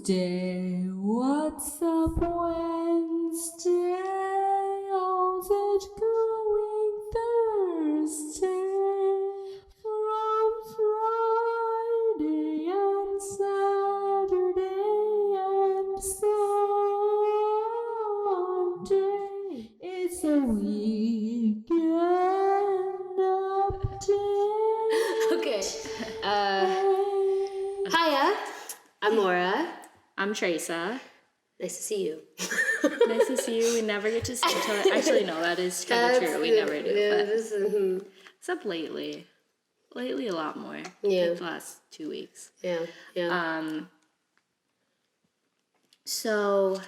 Tuesday, what's up Wednesday, how's it going Thursday, from Friday and Saturday and Sunday, it's a weekend update. Okay. Hiya. I'm Mora. I'm Treasa. Nice to see you. Nice to see you. We never get to see each other. Actually, no, that is kind of true. We never do. Yeah, But except lately. Lately, a lot more. Yeah. Like the last 2 weeks. Yeah. So,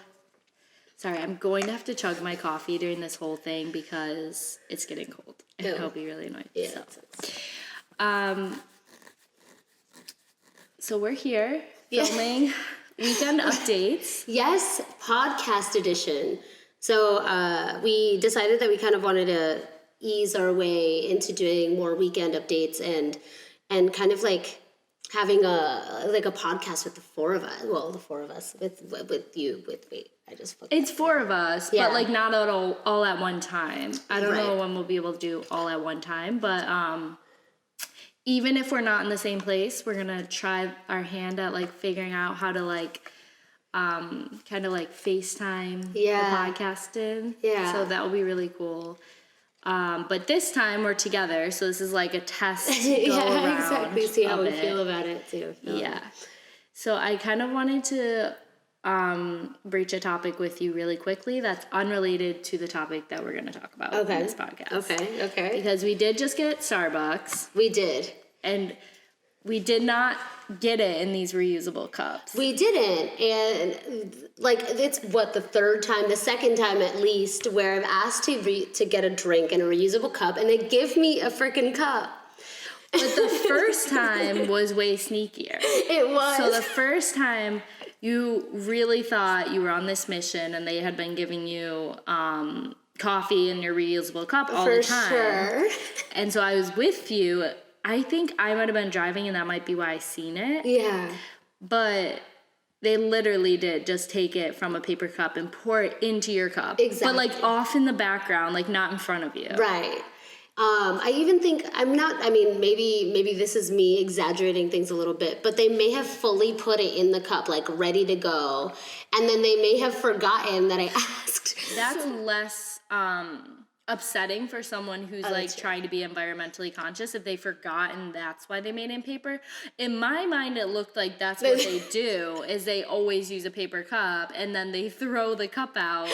sorry, I'm going to have to chug my coffee during this whole thing because it's getting cold. And I'll be really annoyed. Yeah. So we're here filming weekend updates. Yes, podcast edition. So we decided that we kind of wanted to ease our way into doing more weekend updates and kind of like having a podcast with the four of us. Well, the four of us with you with me. I just It's four of us, Yeah. but like not all at one time. I don't know when we'll be able to do all at one time, but even if we're not in the same place, we're gonna try our hand at like figuring out how to like kind of like FaceTime the podcast in. Yeah. So that will be really cool. But this time we're together, so this is like a test go yeah, around. exactly. See how we it. feel about it too. Yeah. So I kind of wanted to breach a topic with you really quickly that's unrelated to the topic that we're going to talk about in this podcast. Okay. Because we did just get Starbucks. We did. And we did not get it in these reusable cups. We didn't, and like it's the second time at least where I've asked to get a drink in a reusable cup, and they give me a freaking cup. But the first time was way sneakier. It was. So the first time you really thought you were on this mission, and they had been giving you coffee in your reusable cup all the time. For sure. And so I was with you. I think I might have been driving, and that might be why I seen it. Yeah. But they literally did just take it from a paper cup and pour it into your cup. Exactly. But like off in the background, like not in front of you. Right. I even think maybe this is me exaggerating things a little bit, but they may have fully put it in the cup, like ready to go. And then they may have forgotten that I asked. That's less upsetting for someone who's like trying to be environmentally conscious if they forgot and that's why they made it in paper. In my mind, it looked like that's what they do, is they always use a paper cup and then they throw the cup out.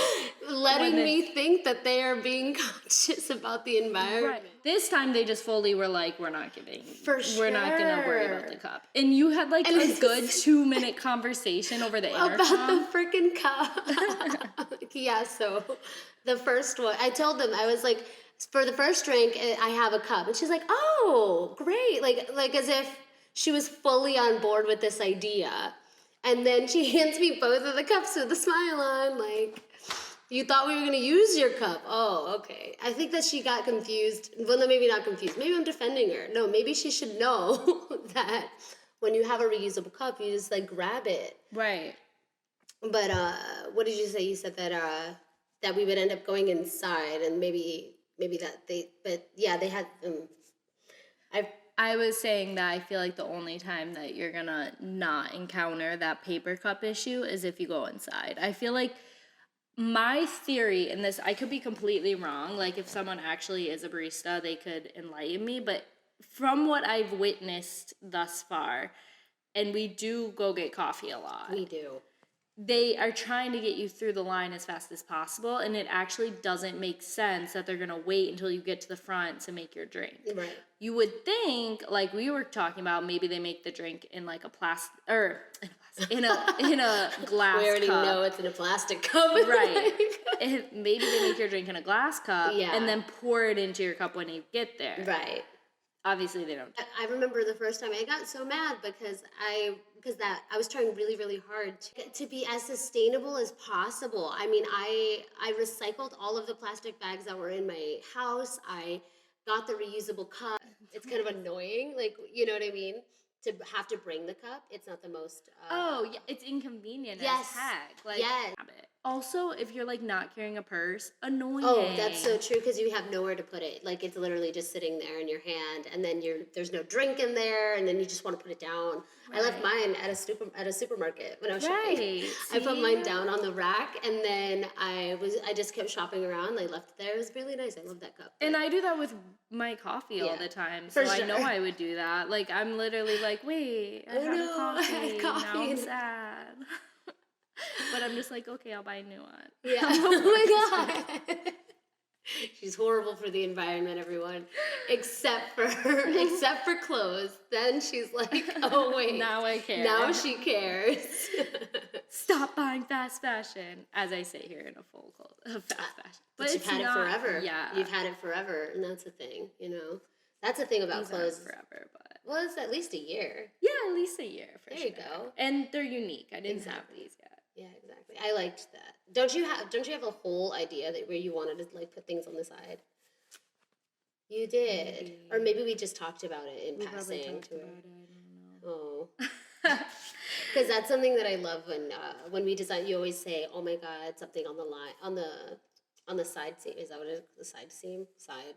Letting me think that they are being conscious about the environment. Right. This time they just fully were like, we're not giving. For sure. We're not going to worry about the cup. And you had like a good 2-minute conversation over the intercom. About the freaking cup. Yeah, so the first one, I told them, I was like, for the first drink, I have a cup. And she's like, oh, great. Like as if she was fully on board with this idea. And then she hands me both of the cups with a smile on, like, you thought we were going to use your cup. Oh, okay. I think that she got confused. Well, no, maybe not confused. Maybe I'm defending her. No, maybe she should know that when you have a reusable cup, you just, like, grab it. Right. But what did you say? You said that that we would end up going inside, and maybe that they... But, yeah, they had... I was saying that I feel like the only time that you're going to not encounter that paper cup issue is if you go inside. I feel like my theory in this, I could be completely wrong. Like, if someone actually is a barista, they could enlighten me. But from what I've witnessed thus far, and we do go get coffee a lot. We do. They are trying to get you through the line as fast as possible, and it actually doesn't make sense that they're going to wait until you get to the front to make your drink. Right. You would think, like we were talking about, maybe they make the drink in like a in a glass cup. We already know it's in a plastic cup. Right. Maybe they make your drink in a glass cup and then pour it into your cup when you get there. Right. Obviously, they don't. I remember the first time I got so mad because I was trying really, really hard to be as sustainable as possible. I mean, I recycled all of the plastic bags that were in my house. I got the reusable cup. It's kind of annoying, like, you know what I mean? to have to bring the cup, it's not the most. Oh, yeah, it's inconvenient Yes. as heck. Like, Yes. also, if you're like not carrying a purse, annoying. Oh, that's so true because you have nowhere to put it. Like it's literally just sitting there in your hand, and then there's no drink in there, and then you just want to put it down. I left mine at a supermarket when I was shopping. Right. I put See? mine down on the rack, and then I just kept shopping around. I left it there. It was really nice. I love that cup. And I do that with my coffee all Yeah, the time, for so I sure. know I would do that. Like I'm literally like, wait, I Oh, had no, a I had coffee. coffee Now I'm and- sad. But I'm just like, okay, I'll buy a new one. Yeah. Oh my god. She's horrible for the environment, everyone. Except for clothes. Then she's like, oh wait. Now I care. Now she cares. Stop buying fast fashion, as I sit here in a full clothes, fast fashion. But you've it's had not- it forever. Yeah, You've had it forever, and that's the thing, you know. That's the thing about These aren't clothes. forever, but Well, it's at least a year. yeah, at least a year for There sure. you go. And they're unique. I didn't have Exactly. these yet. Yeah, exactly. I liked that. Don't you have a whole idea that where you wanted to like put things on the side? You did, Maybe. or maybe we just talked about it in We probably passing. talked To about it. it. I don't know. Oh, because that's something that I love when we design. You always say, "Oh my God, something on the line on the side seam." Is that what it is? The side seam side.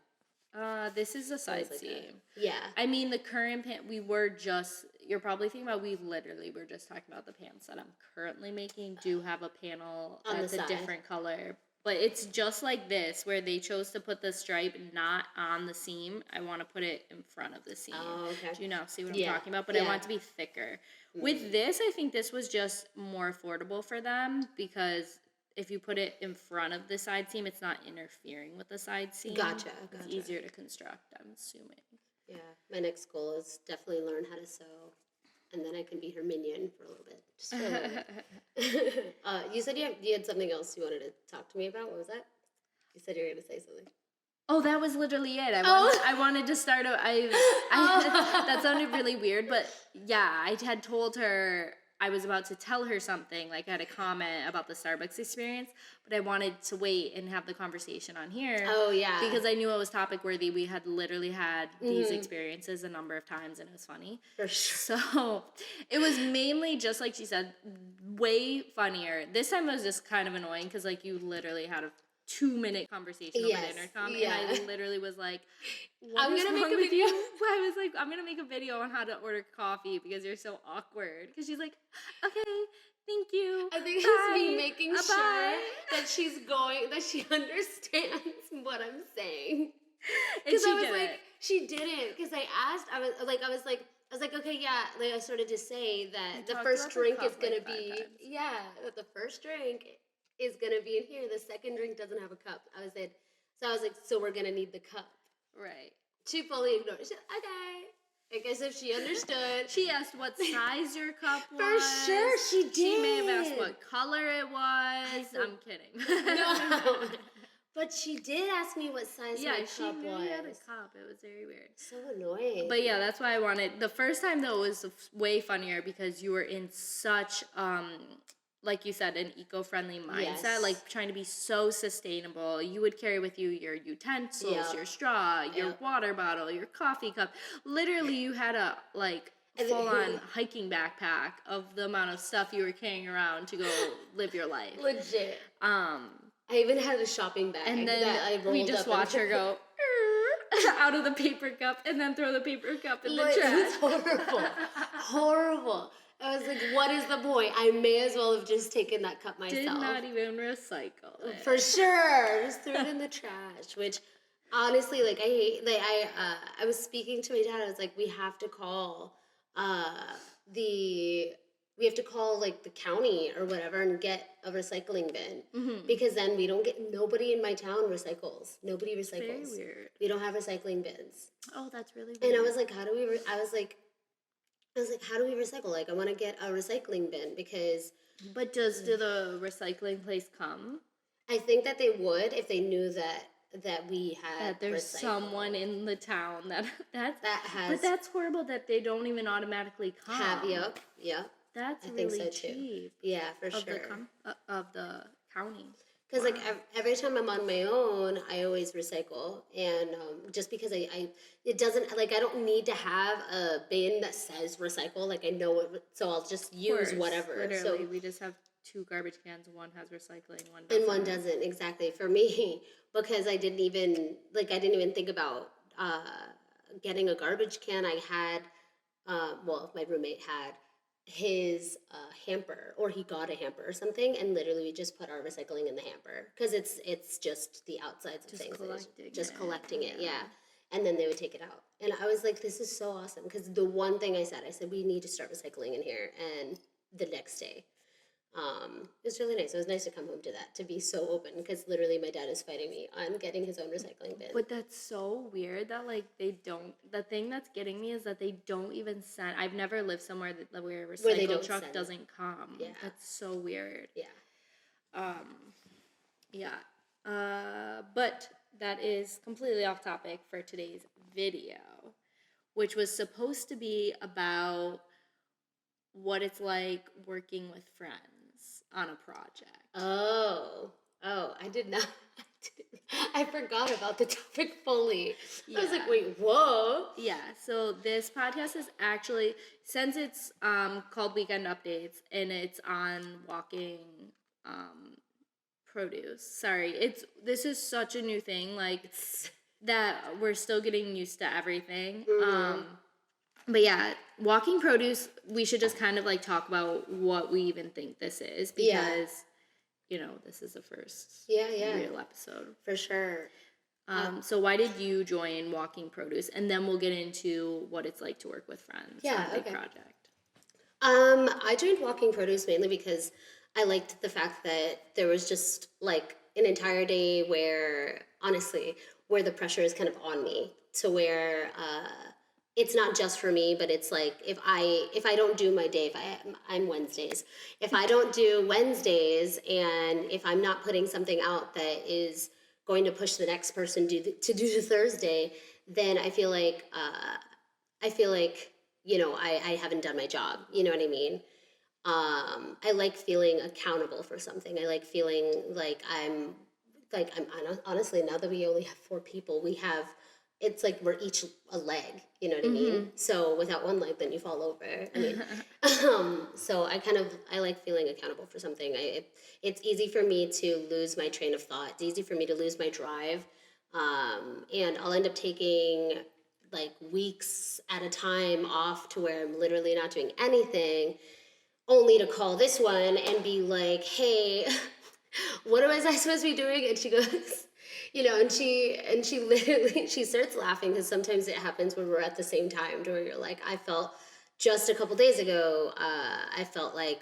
This is a side like seam. Yeah. I mean, the current pant, you're probably thinking about, we literally were just talking about the pants that I'm currently making do have a panel On the that's a side. different color. But it's just like this, where they chose to put the stripe not on the seam. I want to put it in front of the seam. Oh, okay. Do you now see what Yeah. I'm talking about? But I Yeah. want it to be thicker. With this, I think this was just more affordable for them because if you put it in front of the side seam, it's not interfering with the side seam. Gotcha. It's easier to construct, I'm assuming. Yeah. My next goal is definitely learn how to sew, and then I can be her minion for a little bit. Just for a little bit. You said you had something else you wanted to talk to me about. What was that? You said you were going to say something. Oh, that was literally it. Oh. I wanted to start. That sounded really weird, but yeah, I had told her I was about to tell her something. Like I had a comment about the Starbucks experience, but I wanted to wait and have the conversation on here. Oh yeah. Because I knew it was topic worthy. We had literally had these experiences a number of times, and it was funny. For sure. So it was mainly just like she said, way funnier. This time it was just kind of annoying because like you literally had a 2-minute conversation over the intercom, and I literally was like, I'm "What is gonna make wrong a with video." you?" I was like, "I'm gonna make a video on how to order coffee because you're so awkward." Because she's like, "Okay, thank you." I think Bye. it's me making Bye. sure that she understands what I'm saying. And Because she I was did like, it. she didn't. Because I was like, okay, yeah. Like I started to say that the talked first about the drink is cup, gonna like, 5 be times. that the first drink is gonna be in here. The second drink doesn't have a cup. I was like, so we're gonna need the cup. Right. She fully ignored it. She said, okay. I guess if she understood. She asked what size your cup was. For sure, she did. She may have asked what color it was. I'm kidding. No. But she did ask me what size Yeah, my she cup knew was. you had a cup. It was very weird. So annoying. But yeah, that's why I wanted. The first time though was way funnier because you were in such like you said, an eco-friendly mindset, Yes. like trying to be so sustainable. You would carry with you your utensils, Yep. your straw, your Yep. water bottle, your coffee cup. Literally, you had a full-on hiking backpack of the amount of stuff you were carrying around to go live your life. Legit. I even had a shopping bag And that I then rolled we just up watch and- her go out of the paper cup and then throw the paper cup in the It trash. was horrible. Horrible. I was like, what is the point? I may as well have just taken that cup myself. Did not even recycle it. For sure. Just threw it in the trash. Which honestly, like I hate I was speaking to my dad, I was like, we have to call like the county or whatever and get a recycling bin. Because then we don't get nobody in my town recycles. Nobody recycles. Very weird. We don't have recycling bins. Oh, that's really weird. And I was like, how do we how do we recycle? Like I want to get a recycling bin because But do the recycling place come? I think that they would if they knew that we had That there's recycle. someone in the town that has But that's horrible that they don't even automatically come. have yep. That's I think really so too. cheap. Yeah, for Of sure. of the county. Because like every time I'm on my own, I always recycle, and just because it doesn't like I don't need to have a bin that says recycle. Like I know it, so I'll just Of use course, whatever. literally, So we just have two garbage cans. One has recycling, one and one doesn't. doesn't exactly for me because I didn't even think about getting a garbage can. I had well, my roommate had his hamper, or he got a hamper or something, and literally we just put our recycling in the hamper because it's just the outsides of Just things, and it's collecting just it. collecting it, Yeah. yeah. And then they would take it out, and I was like, this is so awesome because the one thing I said we need to start recycling in here, and the next day it was really nice. It was nice to come home to that, to be so open, because literally my dad is fighting me on getting his own recycling bin. But that's so weird that like they don't. The thing that's getting me is that they don't even send. I've never lived somewhere where a Where they recycle don't truck send. doesn't come. Yeah. That's so weird. Yeah. Yeah. But that is completely off topic for today's video, which was supposed to be about what it's like working with friends on a project. Oh, I did not. I forgot about the topic fully. I was like, Yeah. wait, whoa. Yeah, so this podcast is actually, since it's called Weekend Updates and it's on walking um, produce. Sorry, this is such a new thing, like that we're still getting used to everything. But yeah, walking produce, we should just kind of like talk about what we even think this is, Yeah. because this is the first Yeah, real episode. for sure. So why did you join Walking Produce? And then we'll get into what it's like to work with friends Yeah, on a big okay. project. I joined Walking Produce mainly because I liked the fact that there was just like an entire day where, honestly, where the pressure is kind of on me, to where it's not just for me, but it's like if I don't do my day, I'm Wednesdays, if I don't do Wednesdays, and if I'm not putting something out that is going to push the next person to do the Thursday, then I feel like, I haven't done my job. You know what I mean? I like feeling accountable for something. I like feeling honestly, now that we only have four people, it's like we're each a leg. You know what I mean? So without one leg, then you fall over. I mean, so I like feeling accountable for something. It's easy for me to lose my train of thought. It's easy for me to lose my drive. And I'll end up taking like weeks at a time off to where I'm literally not doing anything, only to call this one and be like, hey, what was I supposed to be doing? And she goes, and she literally, she starts laughing, because sometimes it happens when we're at the same time, to where you're like, I felt just a couple days ago, I felt like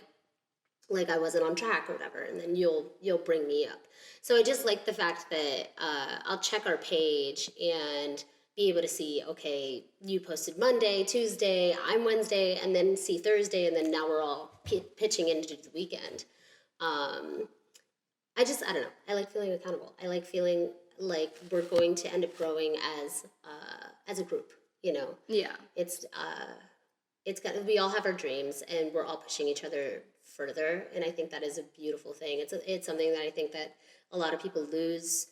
I wasn't on track or whatever, and then you'll bring me up. So I just like the fact that I'll check our page and be able to see, okay, you posted Monday, Tuesday, I'm Wednesday, and then see Thursday, and then now we're all pitching into the weekend. Um, I don't know. I like feeling accountable. I like feeling like we're going to end up growing as a group. Yeah. It's got, we all have our dreams, and we're all pushing each other further, and I think that is a beautiful thing. It's something that I think that a lot of people lose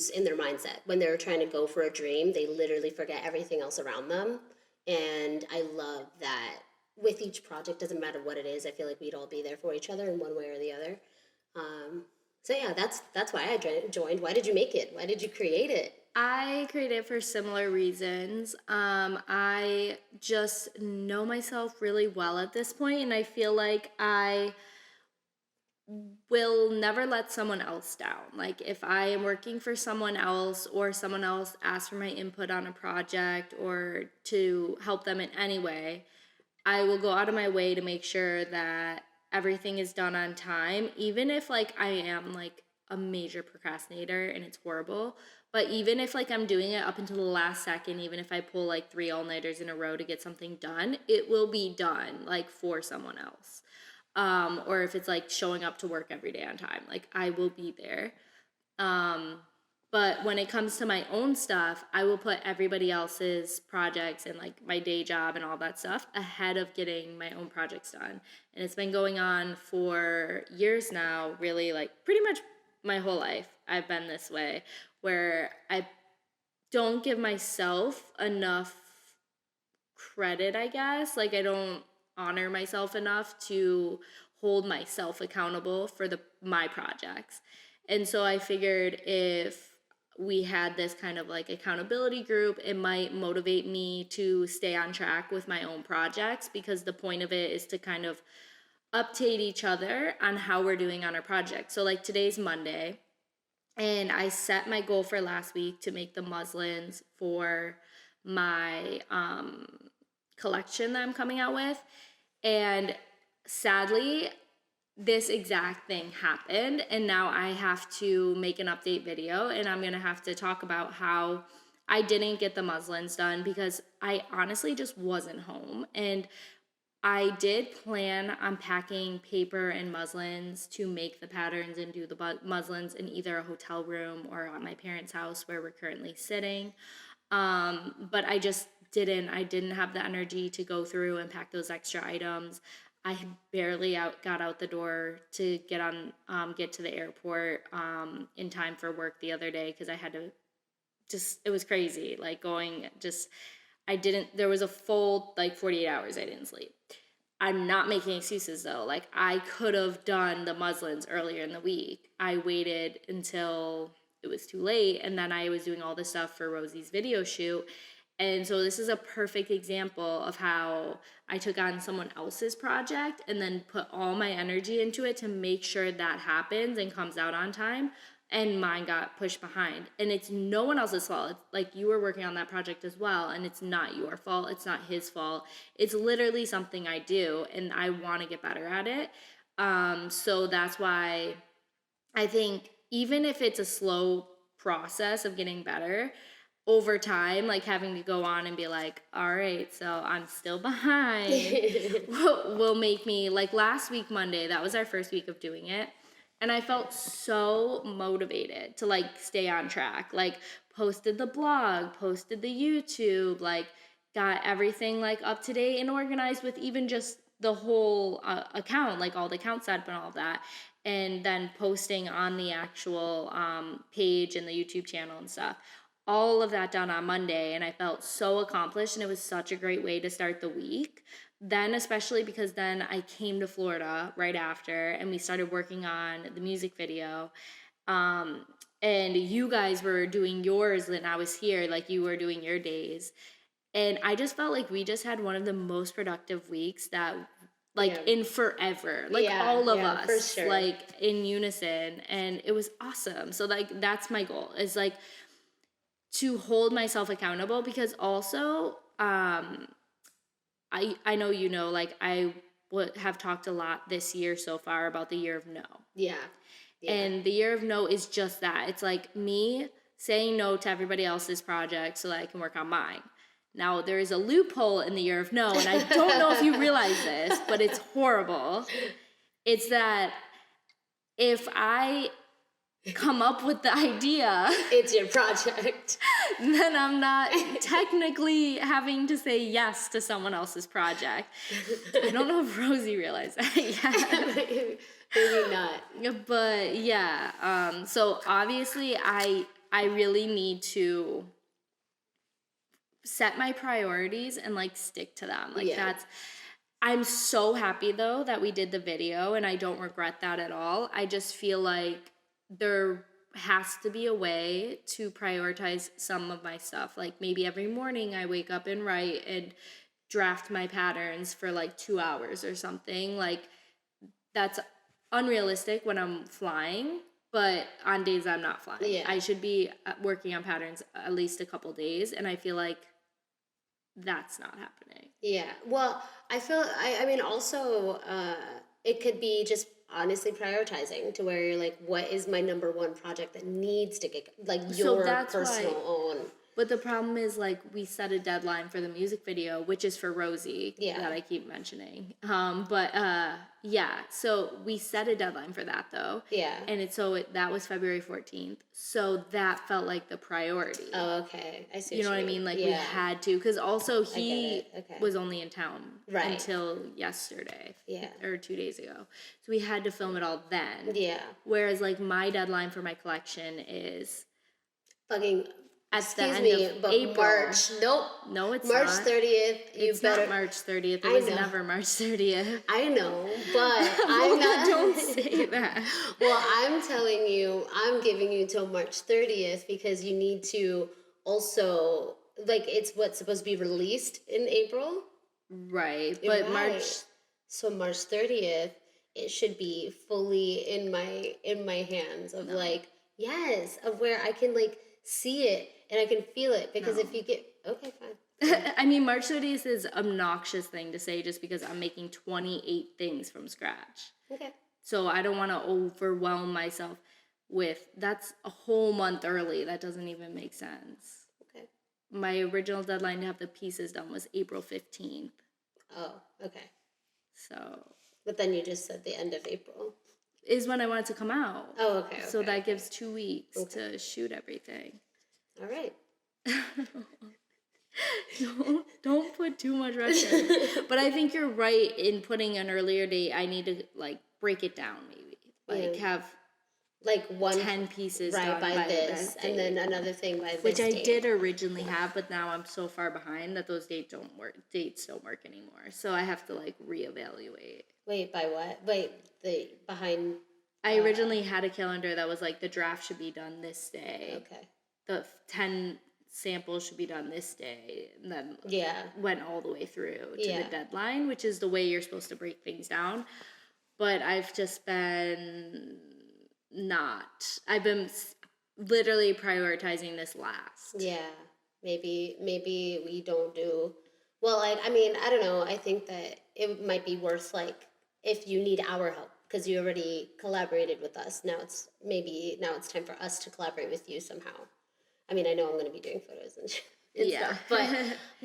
in their mindset when they're trying to go for a dream. They literally forget everything else around them, and I love that with each project, doesn't matter what it is, I feel like we'd all be there for each other in one way or the other. So yeah, that's why I joined. Why did you make it? Why did you create it? I created it for similar reasons. I just know myself really well at this point, and I feel like I will never let someone else down. Like if I am working for someone else, or someone else asks for my input on a project or to help them in any way, I will go out of my way to make sure that everything is done on time, even if like I am like a major procrastinator and it's horrible. But even if like I'm doing it up until the last second, even if I pull like 3 all-nighters in a row to get something done, it will be done like for someone else. Or if it's like showing up to work every day on time, like I will be there. But when it comes to my own stuff, I will put everybody else's projects and like my day job and all that stuff ahead of getting my own projects done. And it's been going on for years now, really, like pretty much my whole life. I've been this way where I don't give myself enough credit, I guess. Like I don't honor myself enough to hold myself accountable for my projects. And so I figured if we had this kind of like accountability group, it might motivate me to stay on track with my own projects, because the point of it is to kind of update each other on how we're doing on our project. So like today's Monday, and I set my goal for last week to make the muslins for my collection that I'm coming out with. And sadly, this exact thing happened, and now I have to make an update video, and I'm gonna have to talk about how I didn't get the muslins done because I honestly just wasn't home. And I did plan on packing paper and muslins to make the patterns and do the muslins in either a hotel room or at my parents' house where we're currently sitting. But I just didn't. I didn't have the energy to go through and pack those extra items. I barely got out the door to get to the airport in time for work the other day, because I had to it was crazy. Like I didn't, there was a full like 48 hours I didn't sleep. I'm not making excuses though. Like I could have done the muslins earlier in the week. I waited until it was too late, and then I was doing all this stuff for Rosie's video shoot. And so this is a perfect example of how I took on someone else's project and then put all my energy into it to make sure that happens and comes out on time. And mine got pushed behind. And it's no one else's fault. It's like you were working on that project as well, and it's not your fault. It's not his fault. It's literally something I do, and I want to get better at it. So that's why I think even if it's a slow process of getting better, over time, like having to go on and be like, all right, so I'm still behind, will make me, like last week, Monday, that was our first week of doing it. And I felt so motivated to like stay on track, like posted the blog, posted the YouTube, like got everything like up to date and organized with even just the whole account, like all the account setup and all of that. And then posting on the actual page and the YouTube channel and stuff. All of that done on Monday, and I felt so accomplished, and it was such a great way to start the week. Then, especially because then I came to Florida right after, and we started working on the music video. And you guys were doing yours, and I was here, like you were doing your days. And I just felt like we just had one of the most productive weeks that, like, in forever. Like, all of us, for sure. like, in unison. And it was awesome. So, like, that's my goal, is, like, to hold myself accountable, because also I know like I would have talked a lot this year so far about the year of no. Yeah. And the year of no is just that. It's like me saying no to everybody else's project so that I can work on mine. Now, there is a loophole in the year of no, and I don't know if you realize this, but it's horrible. It's that if I come up with the idea, it's your project, then I'm not technically having to say yes to someone else's project. I don't know if Rosie realized that yet. Maybe not. But yeah, so obviously I really need to set my priorities and like stick to them. Like I'm so happy though that we did the video, and I don't regret that at all. I just feel like there has to be a way to prioritize some of my stuff. Like maybe every morning I wake up and write and draft my patterns for like 2 hours or something. Like that's unrealistic when I'm flying, but on days I'm not flying, I should be working on patterns at least a couple days, and I feel like that's not happening. Yeah. Well, I mean, also, it could be just honestly prioritizing to where you're like, what is my number one project that needs to get, like, your personal own. But the problem is, like, we set a deadline for the music video, which is for Rosie, that I keep mentioning. Yeah, so we set a deadline for that, though. Yeah. And that was February 14th. So that felt like the priority. Oh, okay. I see. You know what I mean? Like, we had to, because also he was only in town until yesterday. Yeah. Or 2 days ago. So we had to film it all then. Yeah. Whereas, like, my deadline for my collection is fucking at excuse the end me, of but April. March. Nope. No, it's March not. 30th. It's not March 30th. It was never March 30th. I know, but I'm not. Don't say that. Well, I'm telling you, I'm giving you till March 30th because you need to also, like, it's what's supposed to be released in April. Right, but March. So March 30th, it should be fully in my hands of like, yes, of where I can like see it and I can feel it, because if you get okay, fine. I mean, March 30th is an obnoxious thing to say just because I'm making 28 things from scratch. Okay. So I don't want to overwhelm myself with, that's a whole month early. That doesn't even make sense. Okay. My original deadline to have the pieces done was April 15th. Oh, okay. So. But then you just said the end of April. Is when I want it to come out. Oh, okay. So that gives 2 weeks to shoot everything. All right. Don't put too much pressure. But I think you're right in putting an earlier date. I need to like break it down maybe. Like have like 10 pieces done by this and then another thing by this which I date. did originally have, but now I'm so far behind that those dates don't work anymore. So I have to like reevaluate. Wait, by what? Wait, the behind. I originally had a calendar that was like the draft should be done this day. Okay. The 10 samples should be done this day, and then went all the way through to the deadline, which is the way you're supposed to break things down. But I've just been I've been literally prioritizing this last. Yeah, maybe we don't do well. Like, I mean, I don't know. I think that it might be worth like if you need our help because you already collaborated with us. Now it's time for us to collaborate with you somehow. I mean, I know I'm going to be doing photos and stuff,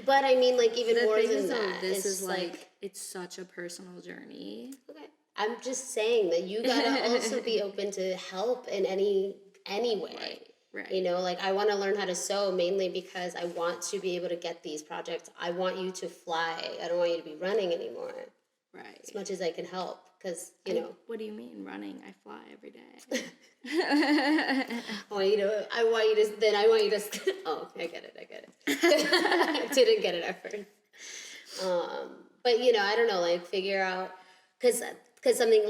but I mean, like even more than that, this is like it's such a personal journey. Okay, I'm just saying that you gotta also be open to help in any way. Right. You know, like I want to learn how to sew mainly because I want to be able to get these projects. I want you to fly. I don't want you to be running anymore. Right. As much as I can help, because you know. What do you mean running? I fly every day. I want you to. Oh, I get it. I didn't get it at first. But you know, I don't know. Like figure out because something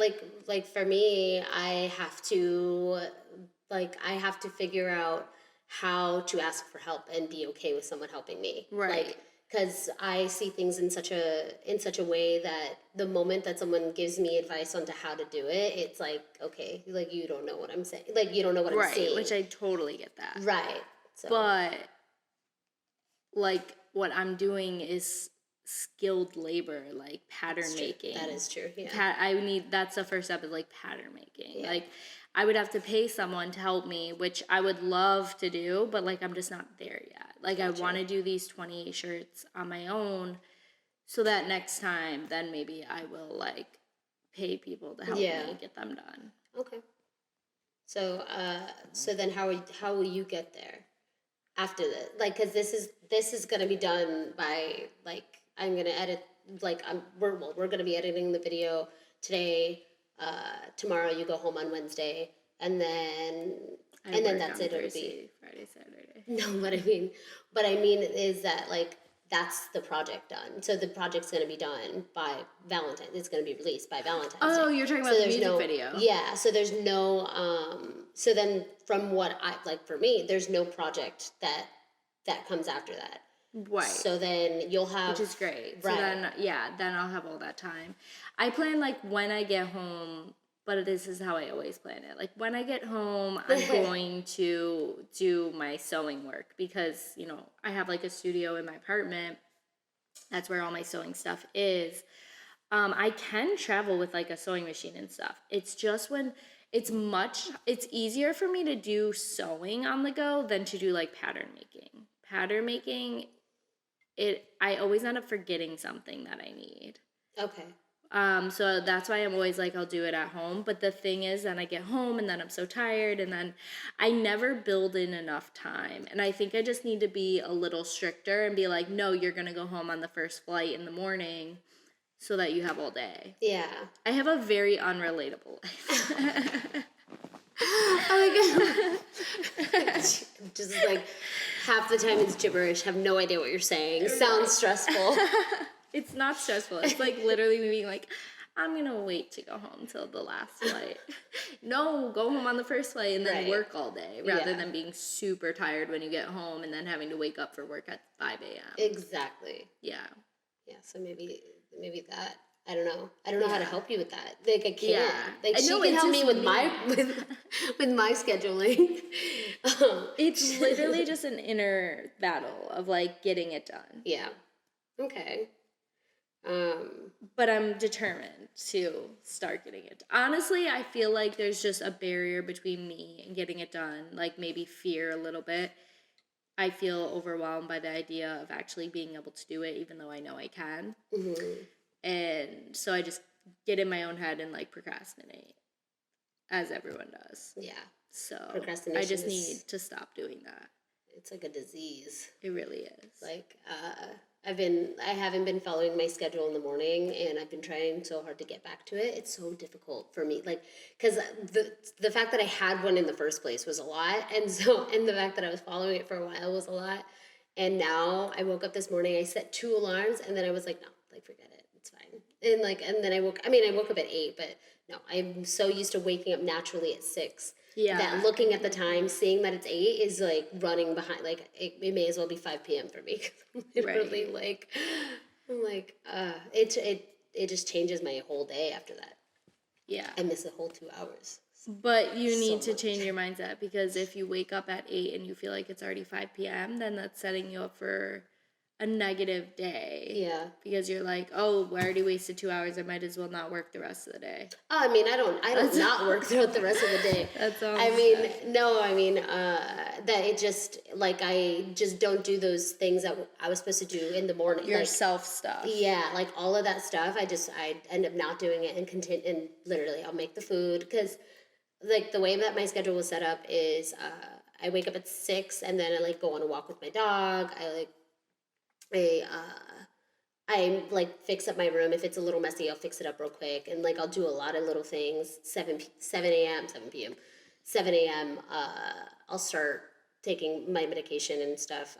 like for me, I have to figure out how to ask for help and be okay with someone helping me. Right. Like, because I see things in such a way that the moment that someone gives me advice on to how to do it, it's like, okay, like you don't know what I'm saying. Like you don't know what I'm saying. Right, which I totally get that. Right. So. But like what I'm doing is skilled labor, like pattern making. That is true. Yeah. That's the first step is like pattern making. Yeah. Like I would have to pay someone to help me, which I would love to do, but like I'm just not there yet. Like I want to do these 28 shirts on my own so that next time then maybe I will like pay people to help me get them done. Okay. So then how will you get there after this? Like cuz this is going to be done by like I'm going to edit like we're going to be editing the video today. Tomorrow you go home on Wednesday, and then that's it. It'll be Friday, Saturday. No, but I mean is that like that's the project done. So the project's going to be done by Valentine's. It's going to be released by Valentine's. Oh, Day. You're talking about the music video. Yeah. So there's no. So then, from what I like for me, there's no project that comes after that. Right. So then you'll have... Which is great. Right. So then I'll have all that time. I plan like when I get home, but this is how I always plan it. Like when I get home, I'm going to do my sewing work because, you know, I have like a studio in my apartment. That's where all my sewing stuff is. I can travel with like a sewing machine and stuff. It's just when it's easier for me to do sewing on the go than to do like pattern making. pattern making, I always end up forgetting something that I need. Okay. So that's why I'm always like, I'll do it at home. But the thing is, then I get home and then I'm so tired, and then I never build in enough time. And I think I just need to be a little stricter and be like, no, you're going to go home on the first flight in the morning so that you have all day. Yeah. I have a very unrelatable life. Oh my god. Just like half the time it's gibberish, have no idea what you're saying. Sounds stressful. It's not stressful. It's like literally me being like, I'm going to wait to go home till the last flight. No, go home on the first flight and then Right. work all day rather than being super tired when you get home and then having to wake up for work at 5 a.m. Exactly. Yeah. Yeah, so maybe that. I don't know. I don't know how to help you with that. Like I can't. Yeah. Like she No, can it's help me just with my with my scheduling. It's literally just an inner battle of like getting it done. Yeah. Okay. But I'm determined to start getting it. Honestly, I feel like there's just a barrier between me and getting it done, like maybe fear a little bit. I feel overwhelmed by the idea of actually being able to do it, even though I know I can. Mm-hmm. And so I just get in my own head and like procrastinate, as everyone does. Yeah. So Procrastination I just is- need to stop doing that. It's like a disease. It really is. Like I haven't been following my schedule in the morning, and I've been trying so hard to get back to it. It's so difficult for me, like, because the fact that I had one in the first place was a lot, and the fact that I was following it for a while was a lot. And now I woke up this morning, I set 2 alarms, and then I was like, no, like forget it, it's fine. And then I woke up at 8, but no, I'm so used to waking up naturally at 6. Yeah. That looking at the time, seeing that it's 8 is like running behind. Like it may as well be 5 p.m. for me. Literally, like I'm like, it just changes my whole day after that. Yeah. I miss a whole 2 hours. But you need to much. change your mindset, because if you wake up at 8 and you feel like it's already 5 p.m., then that's setting you up for a negative day. Yeah. Because you're like, oh, I already wasted 2 hours. I might as well not work the rest of the day. Oh, I mean, I don't not work throughout the rest of the day. That's all. That it just, like, I just don't do those things that I was supposed to do in the morning. Your like, self stuff. yeah, like all of that stuff, I end up not doing it and continue, and literally I'll make the food, because like the way that my schedule was set up is I wake up at 6, and then I like go on a walk with my dog. I like fix up my room. If it's a little messy, I'll fix it up real quick, and like I'll do a lot of little things. 7 a.m., 7 p.m., 7 a.m. I'll start taking my medication and stuff,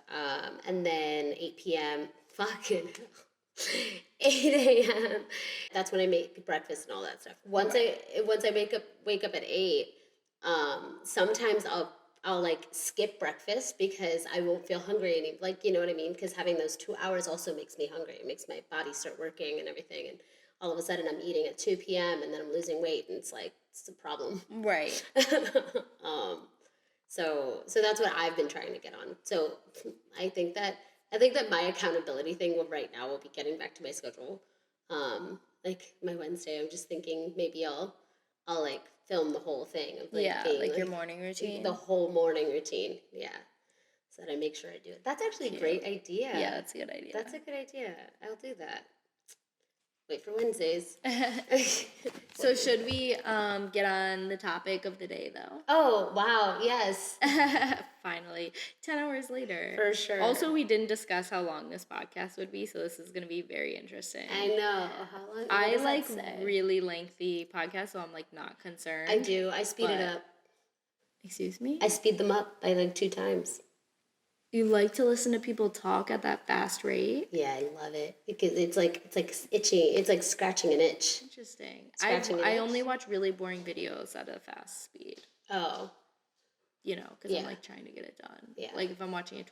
and then 8 p.m. fucking 8 a.m. That's when I make breakfast and all that stuff. Once I wake up at 8, sometimes I'll like skip breakfast because I won't feel hungry any, like, you know what I mean? Because having those 2 hours also makes me hungry. It makes my body start working and everything, and all of a sudden I'm eating at 2 p.m. and then I'm losing weight, and it's like, it's a problem. Right. So that's what I've been trying to get on. So I think that my accountability thing right now will be getting back to my schedule. Like my Wednesday, I'm just thinking maybe I'll like film the whole thing of like being, like your morning routine. the whole morning routine. Yeah, so that I make sure I do it. That's actually a great idea. Yeah, that's a good idea. That's a good idea. I'll do that. Wait for Wednesdays. So should we get on the topic of the day, though? Oh, wow. Yes. Finally. 10 hours later. For sure. Also, we didn't discuss how long this podcast would be, so this is going to be very interesting. I know. How long? I like really lengthy podcasts, so I'm like not concerned. I do. I speed it up. Excuse me? I speed them up by like 2 times. You like to listen to people talk at that fast rate? Yeah, I love it because it's like itchy. It's like scratching an itch. Interesting. Scratching an I itch. only watch really boring videos at a fast speed. Oh. You know, because I'm Yeah. like trying to get it done. Yeah. Like if I'm watching a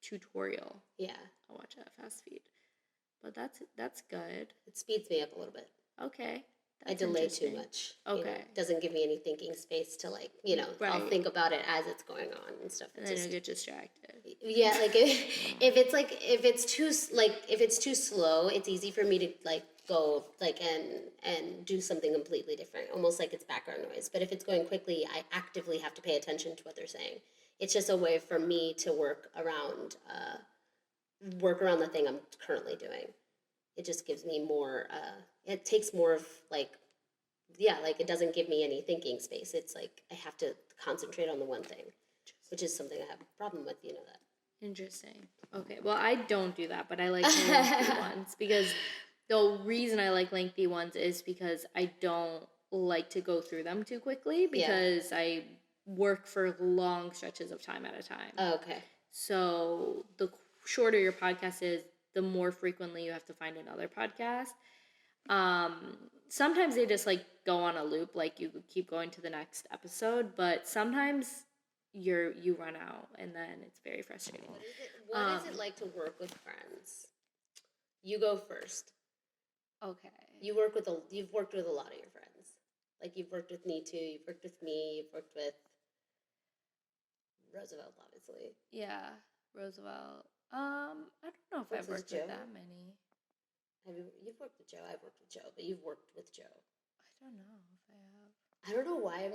tutorial, Yeah. I'll watch it at fast speed. But that's good. It speeds me up a little bit. Okay. I delay too much. Okay. You know, it doesn't give me any thinking space to like, you know, I'll Right. think about it as it's going on and stuff. And then you get distracted. Yeah, like if it's too slow, it's easy for me to like go like and do something completely different, almost like it's background noise. But if it's going quickly, I actively have to pay attention to what they're saying. It's just a way for me to work around the thing I'm currently doing. It just gives me more. It takes more of like, yeah, like it doesn't give me any thinking space. It's like I have to concentrate on the one thing, which is something I have a problem with. You know that. Interesting. Okay. Well, I don't do that, but I like lengthy ones because the reason I like lengthy ones is because I don't like to go through them too quickly because I work for long stretches of time at a time. Oh, okay. So the shorter your podcast is, the more frequently you have to find another podcast. Sometimes they just like go on a loop, like you keep going to the next episode, but sometimes you run out and then it's very frustrating. What is it like to work with friends? You go first. Okay. You've worked with a lot of your friends. Like you've worked with me too. You've worked with me. You've worked with Roosevelt, obviously. Yeah, Roosevelt. I don't know if I've worked with that many. You've worked with Joe. I've worked with Joe, but you've worked with Joe. I don't know if I have. I don't know why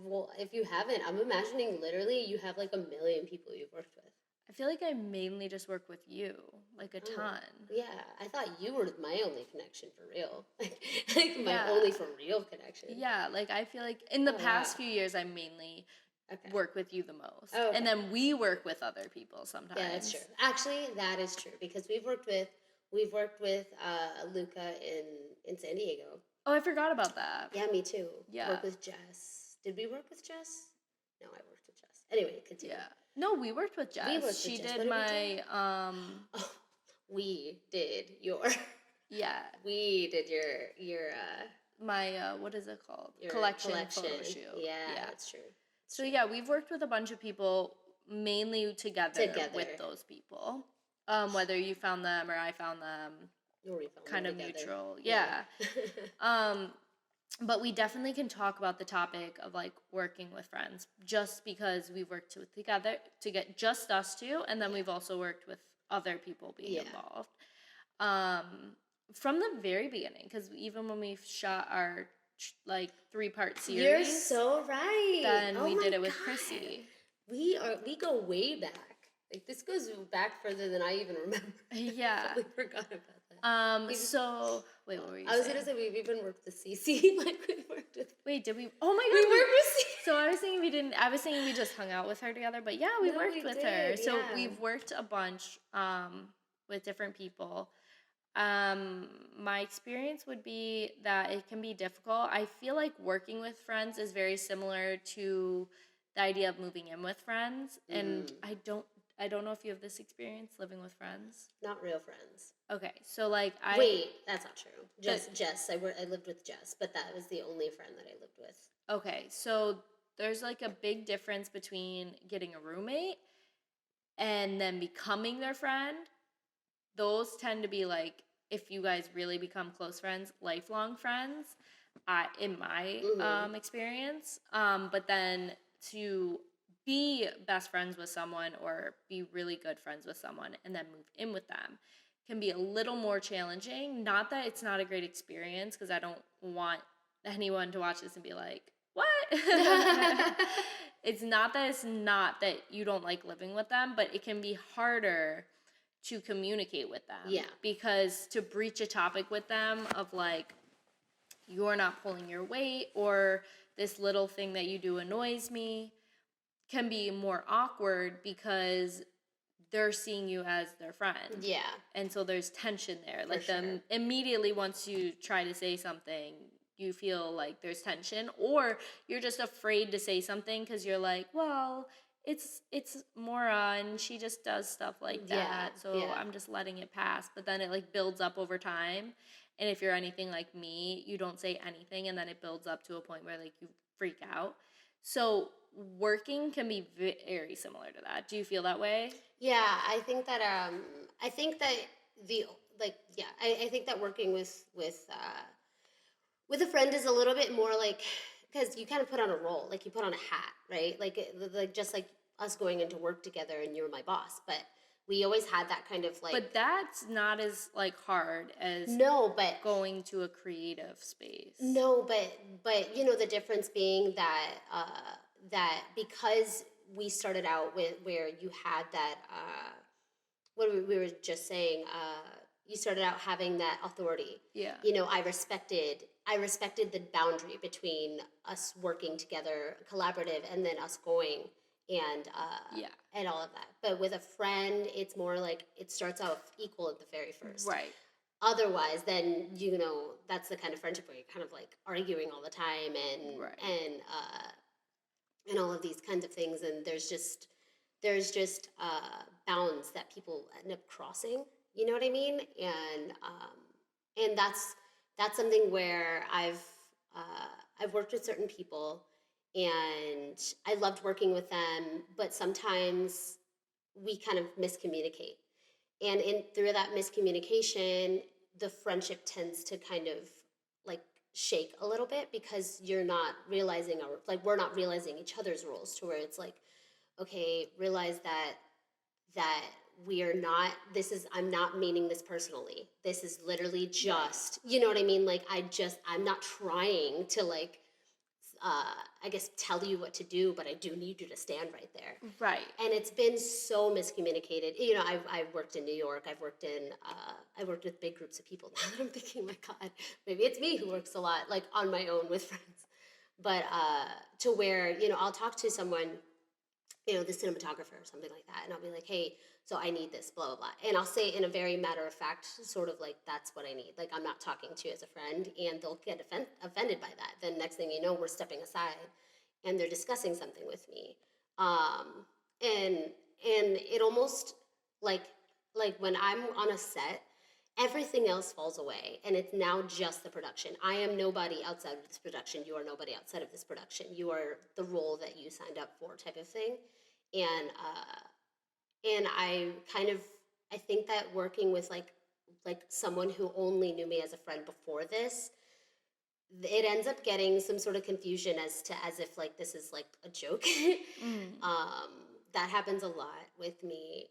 well, if you haven't, I'm imagining literally you have like a million people you've worked with. I feel like I mainly just work with you, like a ton. Yeah, I thought you were my only connection for real. like my only for real connection. Yeah, like I feel like in the past few years I mainly work with you the most. Oh, okay. And then we work with other people sometimes. Yeah, that's true. Actually, that is true because we've worked with Luca in San Diego. Oh, I forgot about that. Yeah, me too. Yeah. Work with Jess. Did we work with Jess? No, I worked with Jess. Anyway, continue. Yeah. No, we worked with Jess. She did my we did your yeah. We did your my what is it called? Your collection photo shoot. Yeah, that's true. So yeah, we've worked with a bunch of people mainly together with those people. Whether you found them or I found them. Or we found kind them of together. Neutral. Yeah. But we definitely can talk about the topic of like working with friends just because we've worked together to get just us two, and then we've also worked with other people being involved. From the very beginning, because even when we shot our like 3-part series, you're so right. Then we did it with Chrissy. We go way back. Like this goes back further than I even remember. Yeah. I forgot about that. So wait, what were you saying? I was gonna say we've even worked with Cece. Like we worked with. Wait, did we? Oh my god, we worked with Cece. So I was thinking we didn't. I was thinking we just hung out with her together. But yeah, we worked with her. So we've worked a bunch with different people. My experience would be that it can be difficult. I feel like working with friends is very similar to the idea of moving in with friends, and I don't know if you have this experience living with friends. Not real friends. Okay, so like wait, that's not true. Jess. I lived with Jess, but that was the only friend that I lived with. Okay, so there's like a big difference between getting a roommate and then becoming their friend. Those tend to be like, if you guys really become close friends, lifelong friends, in my experience. But then to be best friends with someone or be really good friends with someone and then move in with them can be a little more challenging. Not that it's not a great experience, because I don't want anyone to watch this and be like, what? It's not that you don't like living with them, but it can be harder to communicate with them. Yeah. Because to breach a topic with them of like, you're not pulling your weight, or this little thing that you do annoys me, can be more awkward because they're seeing you as their friend. Yeah. And so there's tension there. Like immediately once you try to say something, you feel like there's tension, or you're just afraid to say something because you're like, well, it's Mora and she just does stuff like that. So I'm just letting it pass. But then it like builds up over time. And if you're anything like me, you don't say anything and then it builds up to a point where like you freak out. So working can be very similar to that. Do you feel that way? Yeah, I think that I think that I think that working with a friend is a little bit more like, because you kind of put on a role, like you put on a hat, right? Like just like us going into work together and you're my boss, but we always had that kind of like. But that's not as like hard as going to a creative space. No, but you know the difference being that that because we started out with where you had that, what we were just saying, you started out having that authority. Yeah. You know, I respected the boundary between us working together, collaborative, and then us going and Yeah. and all of that. But with a friend, it's more like it starts out equal at the very first. Right. Otherwise, then that's the kind of friendship where you're kind of like arguing all the time Right. and all of these kinds of things, and there's just bounds that people end up crossing. You know what I mean? And that's something where I've worked with certain people, and I loved working with them, but sometimes we kind of miscommunicate, and in through that miscommunication, the friendship tends to kind of like shake a little bit because you're not realizing our like we're not realizing each other's roles, to where it's like, okay, realize that we are not this is I'm not meaning this personally. This is literally just, you know what I mean? Like I'm not trying to like I guess tell you what to do, but I do need you to stand right there. Right. And it's been so miscommunicated. You know, I've worked in New York. I've worked with big groups of people. Now that I'm thinking, my God, maybe it's me who works a lot, like on my own with friends. But to where, I'll talk to someone, the cinematographer or something like that, and I'll be like, hey, so I need this, blah blah blah, and I'll say it in a very matter of fact, sort of like, that's what I need. Like, I'm not talking to you as a friend, and they'll get offended by that. Then next thing you know, we're stepping aside, and they're discussing something with me, and it almost like when I'm on a set, everything else falls away, and it's now just the production. I am nobody outside of this production. You are nobody outside of this production. You are the role that you signed up for, type of thing. And I think that working with like someone who only knew me as a friend before this, it ends up getting some sort of confusion as if like this is like a joke. Mm. That happens a lot with me,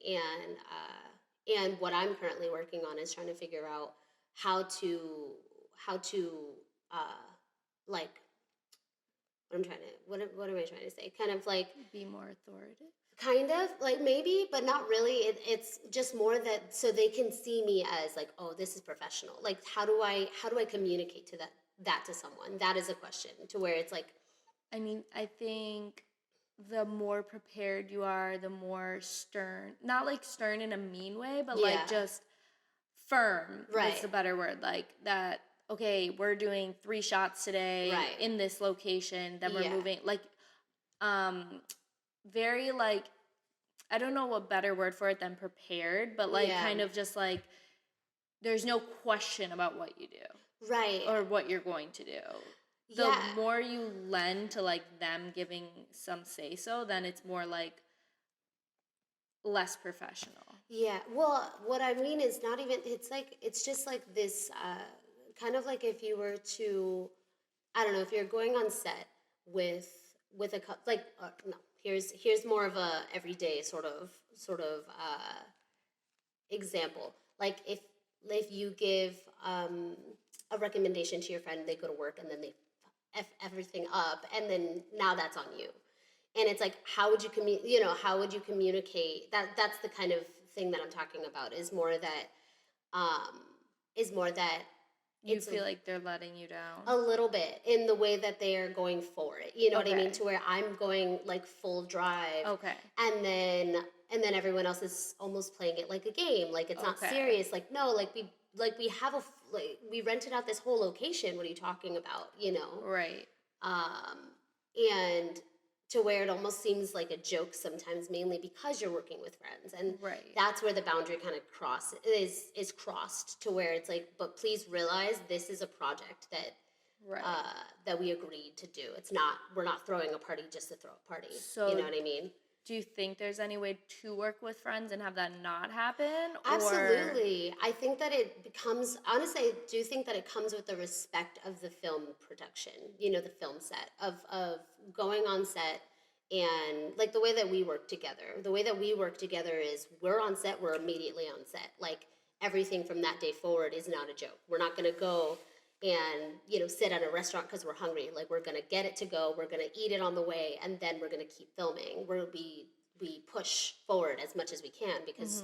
and what I'm currently working on is trying to figure out how to uh, like what am I trying to say? Kind of like, Be more authoritative. kind of like, maybe, but not really. It's just more that so they can see me as like, oh, this is professional. Like, how do I communicate that to someone? That is a question, to where it's like, I mean, I think the more prepared you are, the more stern, not like stern in a mean way, but yeah, like just firm is the right, better word. Like that, okay, we're doing 3 shots today right, in this location, then we're yeah, moving. Like, um, very like, I don't know what better word for it than prepared, but like yeah, kind of just like, there's no question about what you do right, or what you're going to do. The yeah. more you lend to like them giving some say so, then it's more like less professional. Yeah, well, what I mean is not even, it's just like this, kind of like if you were to, I don't know, if you're going on set with like, no, here's more of a everyday sort of example. Like, if you give a recommendation to your friend, they go to work and then they f everything up, and then now that's on you. And it's like, how would you communicate that? That's the kind of thing that I'm talking about, um is more that You it's feel like they're letting you down. a little bit in the way that they are going for it. You know what I mean? Okay. To where I'm going like full drive, Okay. and then everyone else is almost playing it like a game. Like, it's not Okay. serious. Like, no, like we have like we rented out this whole location. What are you talking about? Right. Um, and to where it almost seems like a joke sometimes, mainly because you're working with friends, and Right. that's where the boundary kind of is crossed, to where it's like, but please realize this is a project Right. that we agreed to do. It's not We're not throwing a party just to throw a party. You So know what I mean? do you think there's any way to work with friends and have that not happen? Or Absolutely. I think that it becomes, honestly, I do think that it comes with the respect of the film production, the film set, of going on set, and like the way that we work together. The way that we work together is, we're on set, we're immediately on set. Like, everything from that day forward is not a joke. We're not going to go and, sit at a restaurant because we're hungry. Like, we're going to get it to go, we're going to eat it on the way, and then we're going to keep filming. We push forward as much as we can because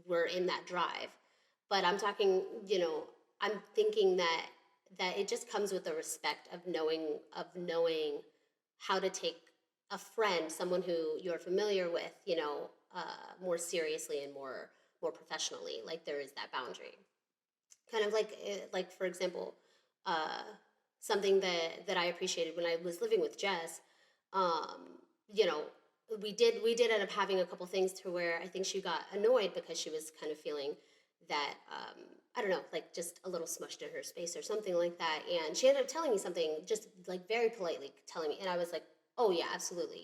we're in that drive. But I'm talking, I'm thinking that it just comes with the respect of knowing how to take a friend, someone who you're familiar with, more seriously and more professionally. Like, there is that boundary. Kind of like for example, uh, something that I appreciated when I was living with Jess. Um, you know, we did end up having a couple things to where I think she got annoyed because she was kind of feeling that I don't know, like just a little smushed in her space or something like that. And she ended up telling me something, just like very politely telling me, and I was like, oh yeah, absolutely,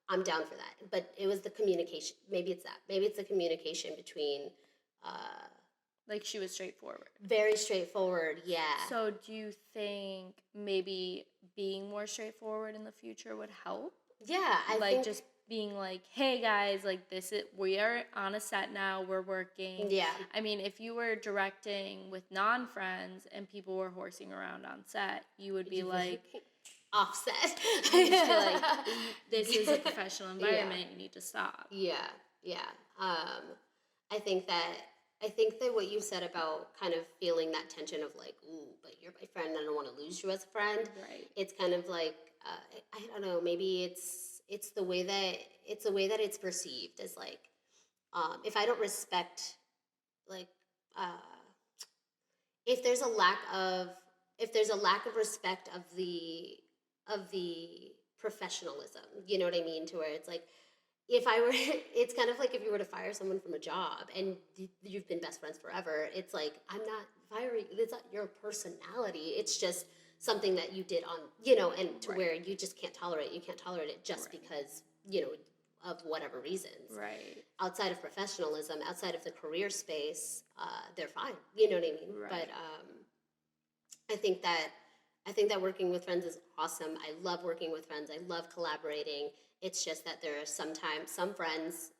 I'm down for that. But it was the communication. Maybe it's that. Maybe it's the communication between. Uh, Like she was straightforward. Very straightforward, yeah. So do you think maybe being more straightforward in the future would help? Yeah, I Like think. just being like, hey guys, like we are on a set now, we're working. Yeah. I mean, if you were directing with non-friends and people were horsing around on set, you would be like, Offset. you just be like, this is a professional environment, you need to stop. Yeah, yeah. I think that what you said about kind of feeling that tension of like, ooh, but you're my friend, I don't want to lose you as a friend. Right. It's kind of like, I don't know, maybe it's the way that it's perceived as like, if I don't respect, like, uh, if there's a lack of respect of the professionalism, you know what I mean, to where it's like, if I were it's kind of like if you were to fire someone from a job and you've been best friends forever, it's like, I'm not firing, it's not your personality, it's just something that you did on, and to Right. where you just can't tolerate it just Right. because, of whatever reasons. Right. Outside of professionalism, outside of the career space, they're fine. You know what I mean? Right. But I think that working with friends is awesome. I love working with friends. I love collaborating. It's just that there are sometimes some friends,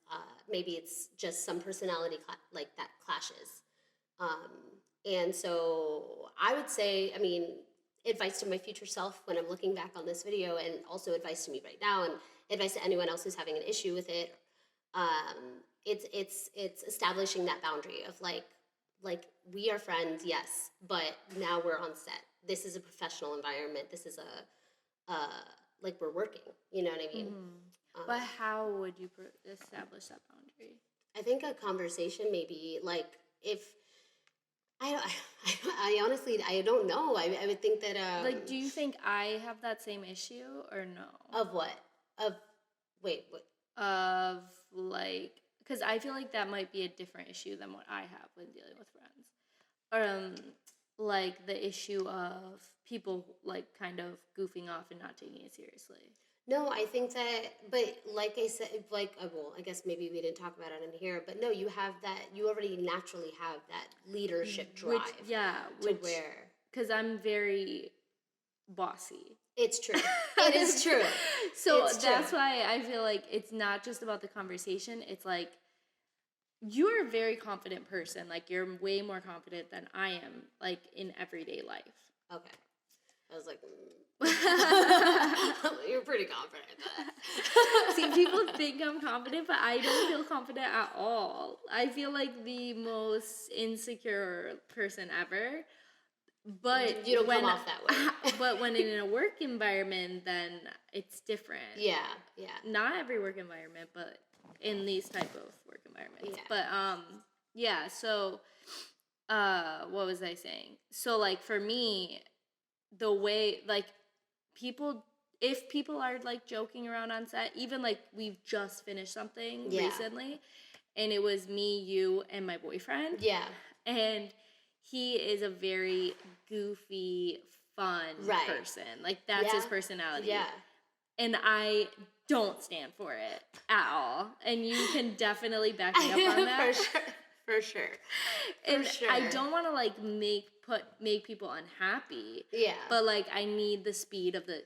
maybe it's just some personality like that clashes. Um, and so I would say, I mean, advice to my future self when I'm looking back on this video, and also advice to me right now, and advice to anyone else who's having an issue with it. It's establishing that boundary of like we are friends, yes, but now we're on set. This is a professional environment. This is like we're working. You know what I mean? But how would you establish that boundary? I think a conversation, maybe, like, if I I honestly I don't know. I would think that Like, do you think I have that same issue or no? of what of wait what Of like, because I feel like that might be a different issue than what I have when dealing with friends. Like the issue of people like kind of goofing off and not taking it seriously. No, I think that, but like I said, like, well, I guess maybe we didn't talk about it in here, but no, you have that, you already naturally have that leadership drive. To where. Because I'm very bossy. It's true. It is true. So It's that's true. why I feel like it's not just about the conversation. It's like, you're a very confident person. Like, you're way more confident than I am, like, in everyday life. Okay. I was like, you're pretty confident. See, people think I'm confident, but I don't feel confident at all. I feel like the most insecure person ever. But You don't come off that way. But when in a work environment, then it's different. Yeah, yeah. Not every work environment, but in these type of work environments. Yeah. But yeah, so what was I saying? So like for me, the way like if people are like joking around on set, even like we've just finished something recently, and it was me, you, and my boyfriend. Yeah. And he is a very goofy, fun person. Like, that's his personality. Yeah. And I don't stand for it at all. And you can definitely back me up on that. For sure. And I don't want to, like, make people unhappy. Yeah. But, like, I need the speed of the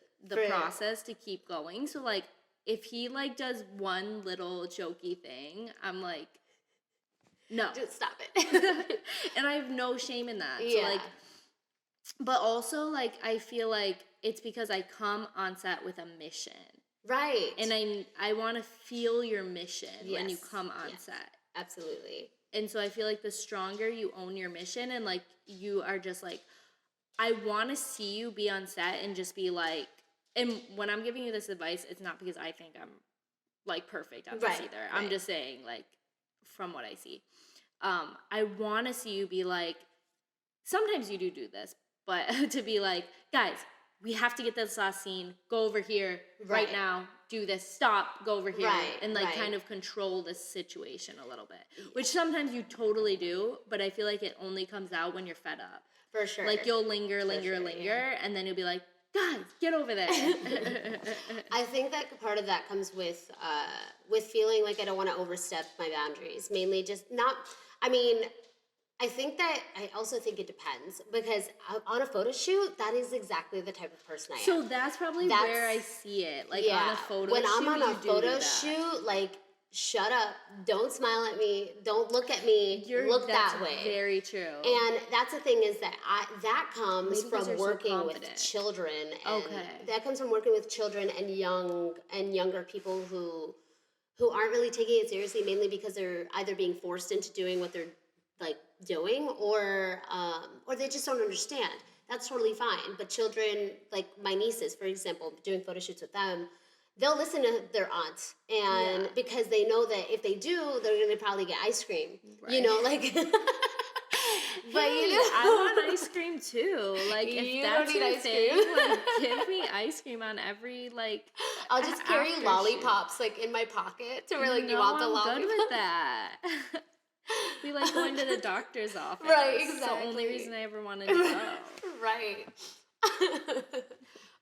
process to keep going. So, like, if he, like, does one little jokey thing, I'm like, no. Just stop it. And I have no shame in that. Yeah. So, like, But also, like, I feel like it's because I come on set with a mission. Right. And I want to feel your mission when you Yes. come on Yes. set. Absolutely. And so I feel like the stronger you own your mission and, like, you are just like, I want to see you be on set and just be like, and when I'm giving you this advice, it's not because I think I'm, like, perfect at this either. I'm just saying, like, from what I see. I want to see you be like, sometimes you do this, but to be like, guys, we have to get this last scene. Go over here right now. Do this. Stop. Go over here. And, like, kind of control this situation a little bit. Which sometimes you totally do, but I feel like it only comes out when you're fed up. For sure. Like, you'll linger, and then you'll be like, guys, get over there. I think that part of that comes with feeling like I don't want to overstep my boundaries. Mainly just not, I mean, I also think it depends, because on a photo shoot, that is exactly the type of person I am. So that's probably where I see it. Like, on a photo shoot, when I'm on a photo shoot, like, shut up, don't smile at me, don't look at me, look that way. Very true. And that's the thing, is that that comes from working with children. And that comes from working with children and younger people who aren't really taking it seriously, mainly because they're either being forced into doing what they're, like, doing, or they just don't understand. That's totally fine. But children, like my nieces, for example, doing photo shoots with them, they'll listen to their aunt, and because they know that if they do, they're going to probably get ice cream. You know, like. But I want ice cream too. Like, if that's your thing, like, give me ice cream on every, like. I'll just carry lollipops, like, in my pocket to where, like, you want the lollipop. I'm good with that. We like going to the doctor's office. Right, exactly. It's the only reason I ever wanted to go. Right.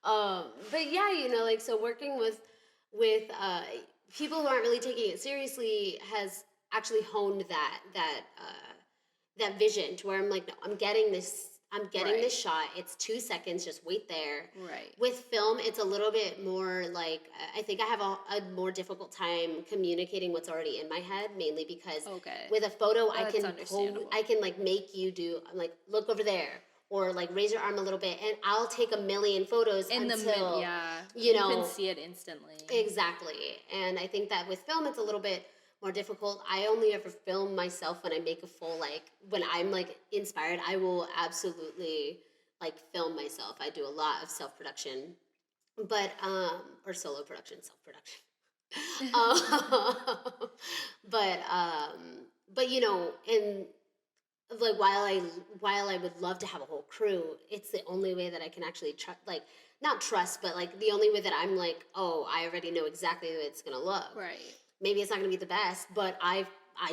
But yeah, like, so working with people who aren't really taking it seriously has actually honed that vision to where I'm like, no, I'm getting this shot. It's 2 seconds. Just wait there. Right. With film, it's a little bit more like, I think I have a more difficult time communicating what's already in my head, mainly because with a photo, I can like make you do, I'm like, look over there, or like raise your arm a little bit, and I'll take a million photos until you can see it instantly. Exactly. And I think that with film, it's a little bit more difficult. I only ever film myself when I make a full, like, when I'm, like, inspired, I will absolutely, like, film myself. I do a lot of self-production, but, or solo production, self-production. But, and, like, while I would love to have a whole crew, it's the only way that I can actually not trust, but, like, the only way that I'm like, oh, I already know exactly what it's going to look. Right. Maybe it's not going to be the best, but I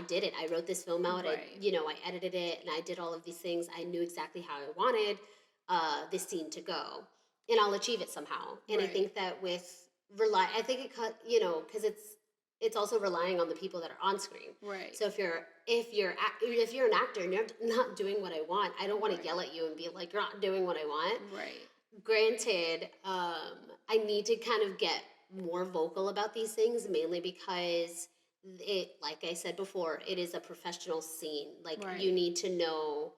did it. I wrote this film out. I edited it, and I did all of these things. I knew exactly how I wanted this scene to go, and I'll achieve it somehow. And I think that with because it's also relying on the people that are on screen. Right. So if you're an actor and you're not doing what I want, I don't want to yell at you and be like, you're not doing what I want. Right. Granted, I need to kind of get more vocal about these things, mainly because it, like I said before, it is a professional scene. Like, you need to know,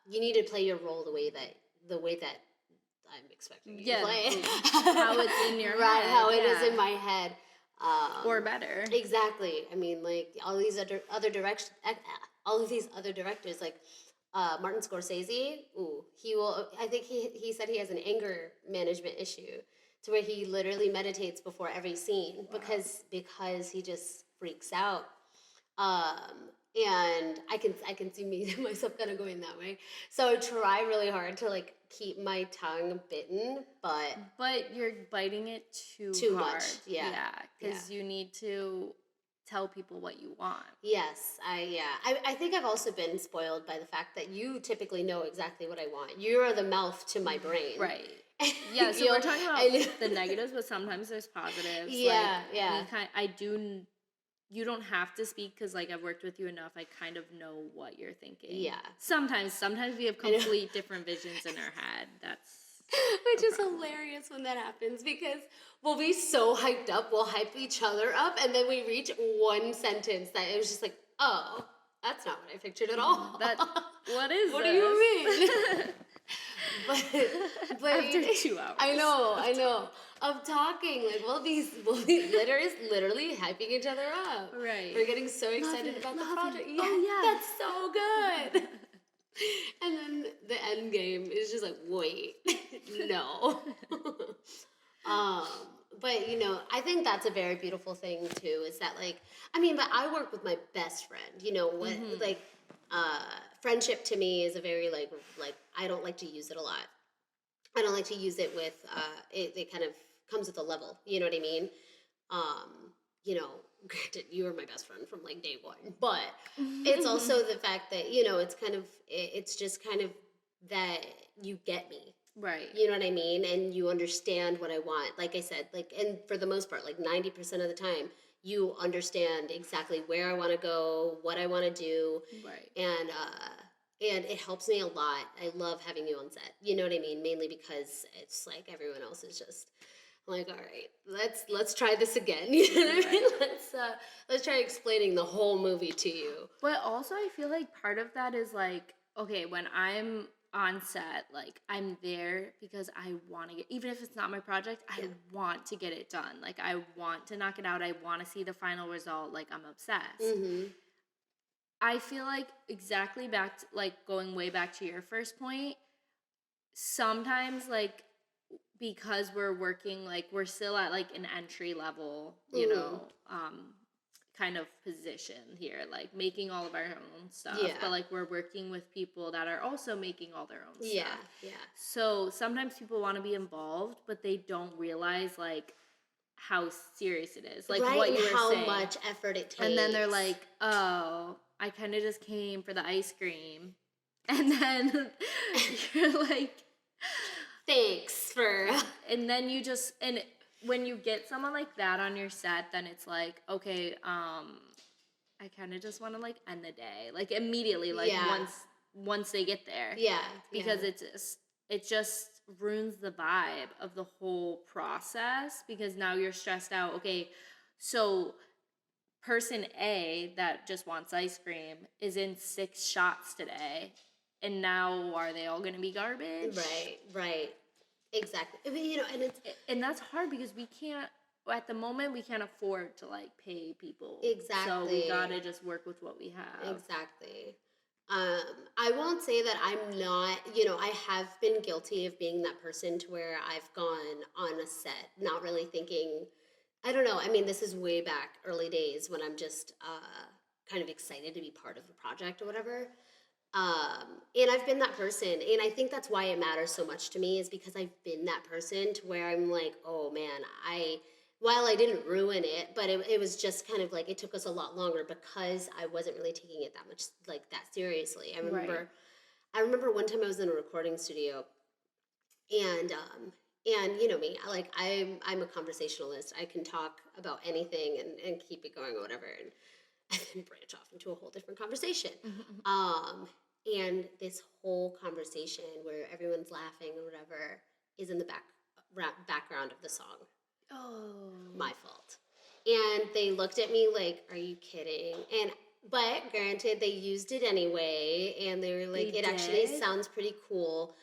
you need to play your role the way that I'm expecting you to play it. How it's in your head. Right, how it is in my head. Or better. Exactly. I mean, like, all of these other directors, like Martin Scorsese. I think he said he has an anger management issue, to where he literally meditates before every scene because he just freaks out. And I can see myself kind of going that way. So I try really hard to, like, keep my tongue bitten, but you're biting it too hard. Much. Yeah. Because you need to tell people what you want. Yes, I think I've also been spoiled by the fact that you typically know exactly what I want. You are the mouth to my brain. Right. Yeah, so we're talking about the negatives, but sometimes there's positives. Yeah, You don't have to speak because, like, I've worked with you enough. I kind of know what you're thinking. Yeah. Sometimes we have complete different visions in our head. Which is hilarious when that happens, because we'll be so hyped up, we'll hype each other up, and then we reach one sentence that it was just like, oh, that's not what I pictured at all. What is what this? do you mean? but After 2 hours. I know. Of talking, like we'll be literally hyping each other up. Right. We're getting so excited about the love project. it. Yeah, Oh, yeah. that's so good. And then the end game is just like, wait, no. um, but I think that's a very beautiful thing too. Is that like, I mean, but I work with my best friend. What like, friendship to me is a very like I don't like to use it a lot. I don't like to use it with it kind of comes with a level. You know what I mean? Um, granted, you were my best friend from like day one, but it's also the fact that it's kind of it's just kind of that you get me. Right. You know what I mean? And you understand what I want. Like I said, like, and for the most part, like 90% of the time, you understand exactly where I want to go, what I want to do. Right. And it helps me a lot. I love having you on set. You know what I mean? Mainly because it's like everyone else is just like, all right, let's try this again. You know what I mean? Let's try explaining the whole movie to you. But also, I feel like part of that is like, okay, when I'm on set, like I'm there because I want to get, even if it's not my project, I want to get it done. Like I want to knock it out. I want to see the final result. Like I'm obsessed. Mm-hmm. I feel like exactly back to, like going way back to your first point, sometimes like because we're working, like we're still at like an entry level, kind of position here, like making all of our own stuff, but like we're working with people that are also making all their own stuff. Yeah. So sometimes people want to be involved, but they don't realize like how serious it is, like what you were saying, how much effort it takes, and then they're like, oh, I kind of just came for the ice cream, and then you're like, thanks for and then you just, and when you get someone like that on your set, then it's like, okay, I kind of just want to like end the day, like immediately, like once they get there, because it just ruins the vibe of the whole process, because now you're stressed out. Okay, so person A that just wants ice cream is in 6 shots today, and now are they all going to be garbage? Right. Exactly. I mean, and that's hard because we can't, at the moment, we can't afford to like pay people. Exactly. So we gotta just work with what we have. Exactly. I won't say that I'm not, I have been guilty of being that person to where I've gone on a set, not really thinking, I don't know. I mean, this is way back early days when I'm just kind of excited to be part of the project or whatever. And I've been that person, and I think that's why it matters so much to me, is because I've been that person to where I'm like, oh man, while I didn't ruin it, but it was just kind of like, it took us a lot longer because I wasn't really taking it that much, like that seriously. I remember one time I was in a recording studio, and you know me, I'm a conversationalist. I can talk about anything and keep it going or whatever, and then branch off into a whole different conversation. And this whole conversation where everyone's laughing or whatever is in the background of the song. Oh. My fault. And they looked at me like, are you kidding? But granted, they used it anyway, and they were like, it actually sounds pretty cool,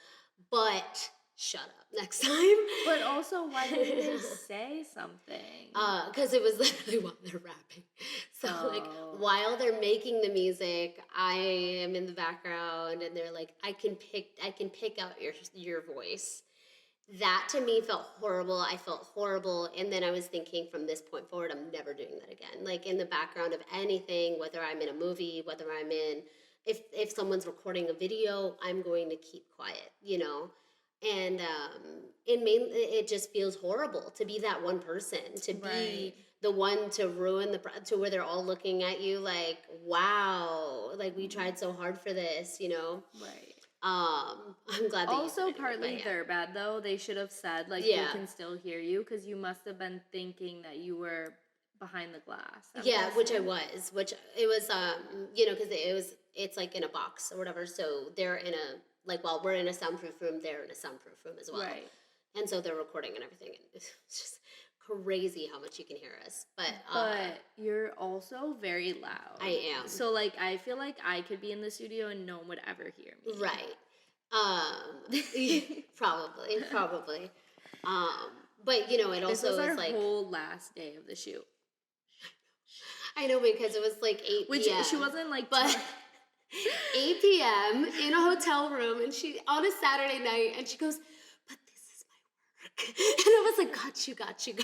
but shut up next time. But also, why didn't they say something? Because it was literally while they're rapping. So like while they're making the music, I am in the background, and they're like, I can pick out your voice. That to me felt horrible. I felt horrible, and then I was thinking, from this point forward, I'm never doing that again. Like in the background of anything, whether I'm in a movie, whether I'm in, if someone's recording a video, I'm going to keep quiet, And it just feels horrible to be that one person, to be the one to ruin to where they're all looking at you like, wow, like we tried so hard for this, Right. I'm glad that also you said partly anyway, their bad though. They should have said like, we can still hear you, because you must have been thinking that you were behind the glass. Which it was because it's like in a box or whatever, so they're in a, like, while we're in a soundproof room, they're in a soundproof room as well. Right. And so they're recording and everything. And it's just crazy how much you can hear us. But you're also very loud. I am. So, like, I feel like I could be in the studio and no one would ever hear me. Right. Probably. Um, but you know, it This also was our is like, whole last day of the shoot, I know because it was like 8 which she p.m. wasn't like. But 8 p.m. in a hotel room, and she on a Saturday night, and she goes, "But this is my work," and I was like, "Got you."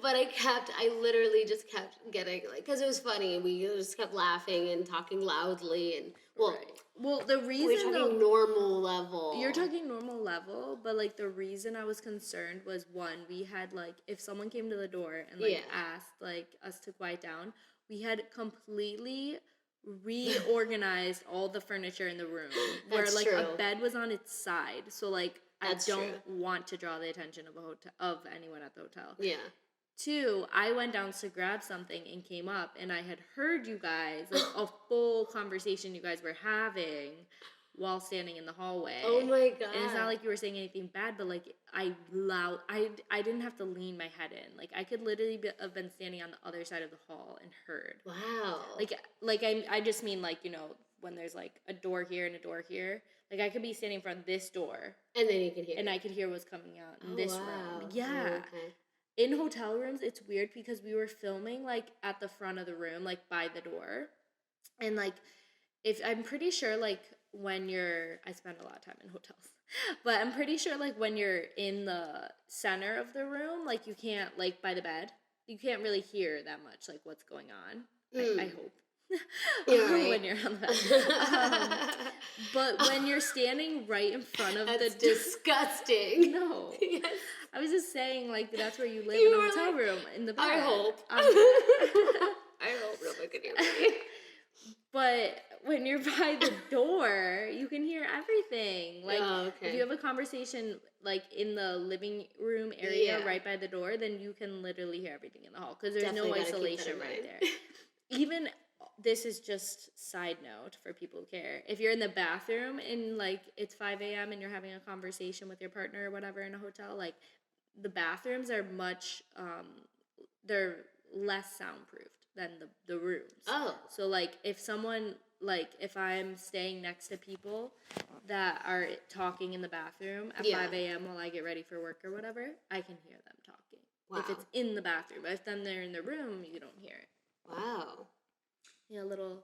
But I literally just kept getting like, because it was funny. We just kept laughing and talking loudly, and well, Right. Well, the we're reason though, talking normal you're level. talking normal level, but like the reason I was concerned was one, we had like if someone came to the door and like Yeah, asked like us to quiet down, we had completely reorganized all the furniture in the room where that's like a true. bed was on its side. So like I That's true. don't want to draw the attention of a hotel of anyone at the hotel. Yeah. Two, I went down to grab something and came up and I had heard you guys, like a full conversation you guys were having while standing in the Oh hallway. my And it's not god. like you were saying anything bad, but like I didn't have to lean my head in. Like I could literally have been standing on the other side of the hall and heard. Wow. Like I just mean like, when there's like a door here and a door here. Like I could be standing in front of this door And then you can hear and it. I could hear what's coming out in Oh this wow. room. Oh, Yeah. okay. In hotel rooms, it's weird because we were filming like at the front of the room, like by the door. And like if I'm pretty sure like when you're I spend a lot of time in hotels. But I'm pretty sure like when you're in the center of the room, like you can't like by the bed, you can't really hear that much like what's going on. I Mm. hope. You're right. When you're on the bed. But when you're standing right in front of That's the disgusting. no. Yes. I was just saying, like, that's where you live You in a were hotel like, room, in the bed. I hope. Um, I hope nobody can hear me. but when you're by the door, you can hear everything. Like, Oh, if okay. you have a conversation, like, in the living room area Yeah. right by the door, then you can literally hear everything in the hall because there's Definitely no gotta keep that isolation in right mind. there. Even this is just side note for people who care. If you're in the bathroom and like it's 5 a.m. and you're having a conversation with your partner or whatever in a hotel, like the bathrooms are much they're less soundproofed than the rooms. Oh. So like if I'm staying next to people that are talking in the bathroom at Yeah. 5 a.m. while I get ready for work or whatever, I can hear them talking. Wow. If it's in the bathroom. If then they're in the room, you don't hear it. Wow. Yeah, little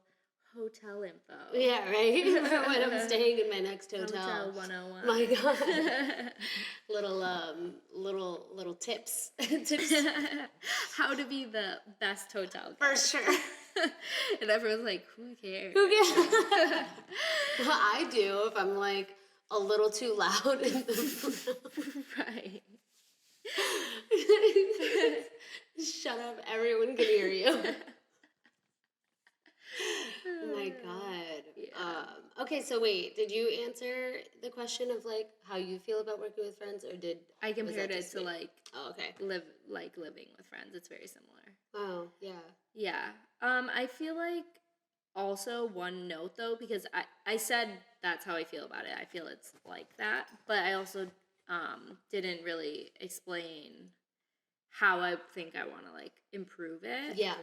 hotel info. Yeah, right? When I'm staying in my next Hotel hotel. 101. My God. Little tips. Tips. How to be the best hotel For guest. sure. And everyone's like, who cares? Who cares? Well, I do if I'm like a little too loud in the room. Right. Shut up, everyone can hear you. Oh my god. Yeah. Okay, so wait, did you answer the question of like how you feel about working with friends, or did I was that compared it just to me? like Oh, okay. living with friends. It's very similar. Oh, yeah. Yeah. I feel like also one note though, because I said that's how I feel about it. I feel it's like that, but I also didn't really explain how I think I want to like improve it, Yeah.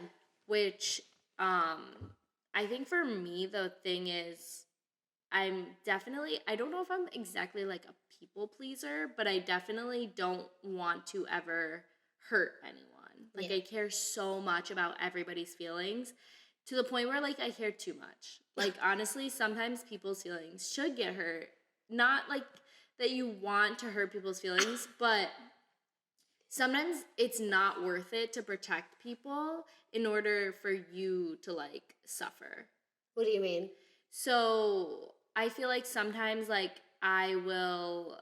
which I think for me the thing is I don't know if I'm exactly like a people pleaser, but I definitely don't want to ever hurt anyone. Like Yeah. I care so much about everybody's feelings to the point where like I care too much. Like honestly, sometimes people's feelings should get hurt. Not like that you want to hurt people's feelings, but sometimes it's not worth it to protect people in order for you to like suffer. What do you mean? So I feel like sometimes like I will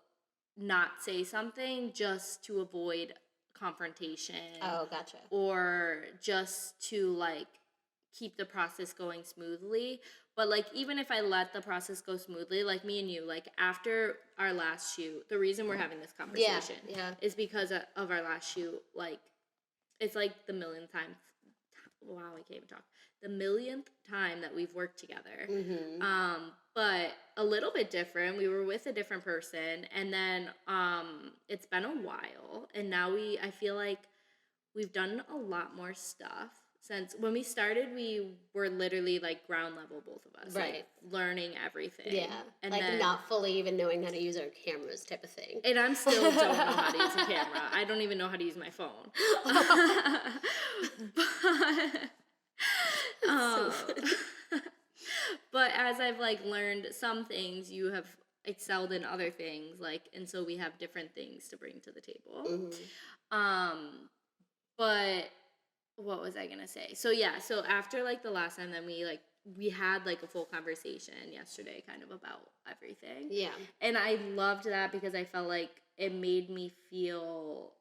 not say something just to avoid confrontation Oh, gotcha. or just to like keep the process going smoothly. But like even if I let the process go smoothly, like me and you, like after our last shoot, the reason we're having this Yeah. conversation Yeah. is because of our last shoot. Like it's like the millionth time. Wow, I can't even talk. The millionth time that we've worked together. Mm-hmm. But a little bit different. We were with a different person, and then it's been a while, and now I feel like we've done a lot more stuff. since when we started, we were literally like ground level, both of us, Right. like learning everything. Yeah. And like then, not fully even knowing how to use our cameras type of thing. and I'm still don't know how to use a camera. I don't even know how to use my phone. But, So um, funny. but as I've like learned some things, you have excelled in other things, like, and so we have different things to bring to the table. Um, but what was I gonna say? So yeah, so after like the last time, then we had like a full conversation yesterday, kind of about everything. Yeah. And I loved that because I felt like it made me feel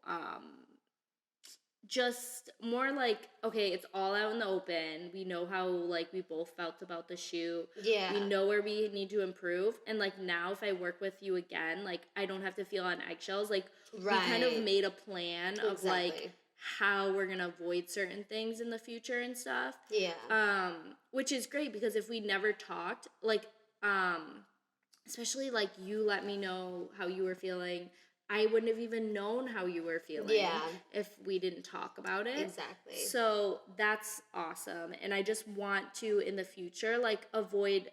just more like, okay, it's all out in the open. We know how like we both felt about the shoot. Yeah. We know where we need to improve. And like now if I work with you again, like I don't have to feel on eggshells. Like we kind of Right. made a plan of like Exactly. how we're gonna avoid certain things in the future and stuff. Yeah. Which is great because if we never talked, like especially like you let me know how you were feeling, I wouldn't have even known how you were feeling Yeah. if we didn't talk about it. Exactly. So that's awesome. And I just want to in the future like avoid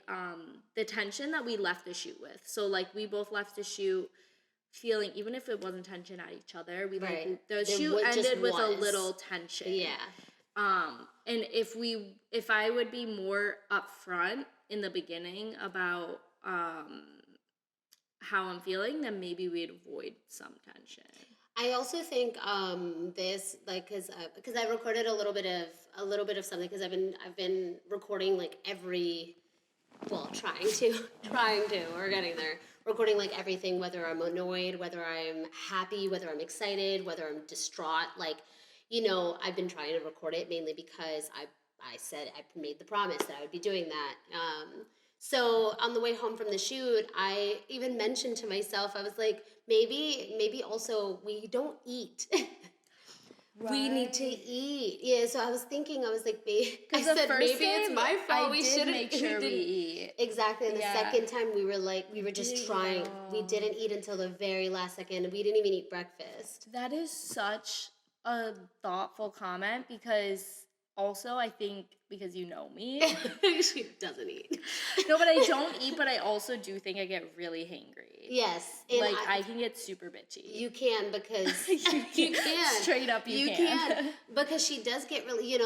the tension that we left the shoot with. So like we both left the shoot feeling, even if it wasn't tension at each other, we Right. like the There shoot just ended with a was. little tension. Yeah. And if I would be more upfront in the beginning about how I'm feeling, then maybe we'd avoid some tension. I also think this like because I recorded a little bit of something because I've been recording like every trying to we're getting there, recording like everything, whether I'm annoyed, whether I'm happy, whether I'm excited, whether I'm distraught, like I've been trying to record it mainly because I said I made the promise that I would be doing that. So on the way home from the shoot, I even mentioned to myself, I was like, maybe also we don't eat. We need to Right. eat. Yeah, so I was thinking, I was like, I Because the said, first maybe it's time, my fault. I We did shouldn't. make sure we didn't. eat. Exactly. And the Yeah. second time we were just didn't eat trying. at We all. didn't eat until the very last second. We didn't even eat breakfast. That is such a thoughtful comment because also I think because you know me. She doesn't eat. No, but I don't eat, but I also do think I get really hangry. Yes. And Like I can get super bitchy. you can because you can. Straight up you can. because she does get really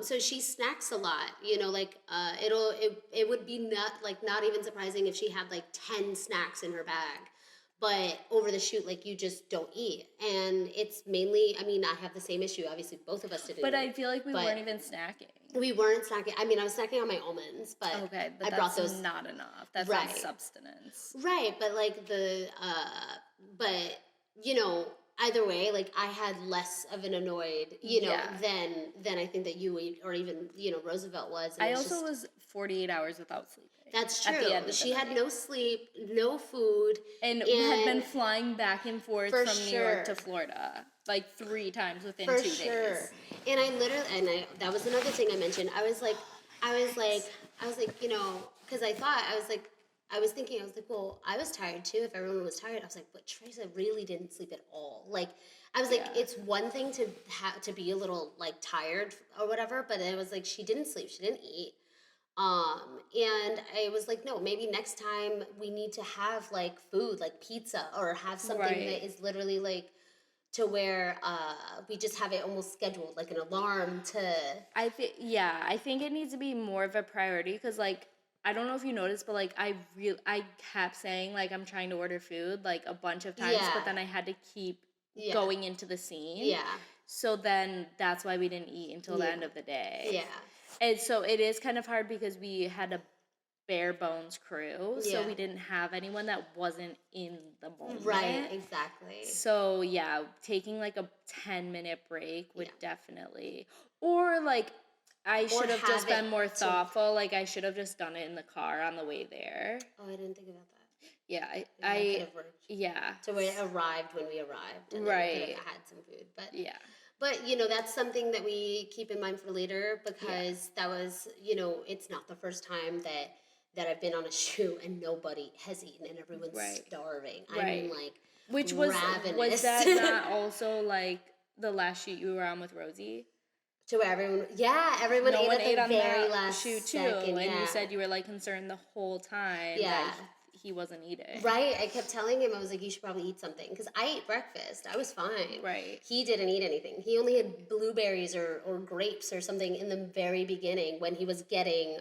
so she snacks a lot, it would be not even surprising if she had like 10 snacks in her bag, but over the shoot like you just don't eat, and it's mainly, I mean, I have the same issue, obviously both of us didn't But eat, I feel like we but weren't even snacking. we weren't snacking. I mean, I was snacking on my almonds, but Okay, but I that's brought those. not enough. That's Right. not substance. Right, but like but either way, like I had less of an annoyed, Yeah. than I think that you or even Roosevelt was. And I it's also just, was 48 hours without sleeping. that's at true. the end of the She had night. no sleep, no food, And had been flying back and forth For from New York to sure. Florida like 3 times within for 2 sure. days. And that was another thing I mentioned. I was like, because I was thinking, I was like, well, I was tired too. If everyone was tired, I was like, but Treasa really didn't sleep at all. Like, I was like, Yeah. it's one thing to have to be a little like tired or whatever, but it was like she didn't sleep, she didn't eat. And I was like, no, maybe next time we need to have like food, like pizza, or have something Right. that is literally like to where we just have it almost scheduled, like an alarm to. I think it needs to be more of a priority because like I don't know if you noticed, but like I kept saying like I'm trying to order food like a bunch of times, Yeah. but then I had to keep Yeah. going into the scene. Yeah. So then that's why we didn't eat until the Yeah. end of the day. Yeah. And so it is kind of hard because we had a bare bones crew, so Yeah. we didn't have anyone that wasn't in the moment. Right, exactly. So yeah, taking like a 10-minute break would Yeah. definitely, or like I should have just have it been more to- thoughtful. Like I should have just done it in the car on the way there. Oh, I didn't think about that. Yeah, Maybe that could I have worked. yeah, So it arrived when we arrived, and then we Right. could have had some food. yeah. But that's something that we keep in mind for later, because that was, it's not the first time that I've been on a shoot and nobody has eaten and everyone's Right. starving. I Right. mean, like, Which was ravenous. that not also like the last shoot you were on with Rosie? To where everyone No ate one at ate the on very that last shoot too, second. and you Yeah. said you were like concerned the whole time Yeah. that he wasn't eating. Right. I kept telling him, I was like, you should probably eat something. Because I ate breakfast. I was fine. Right. He didn't eat anything. He only had blueberries or grapes or something in the very beginning when he was getting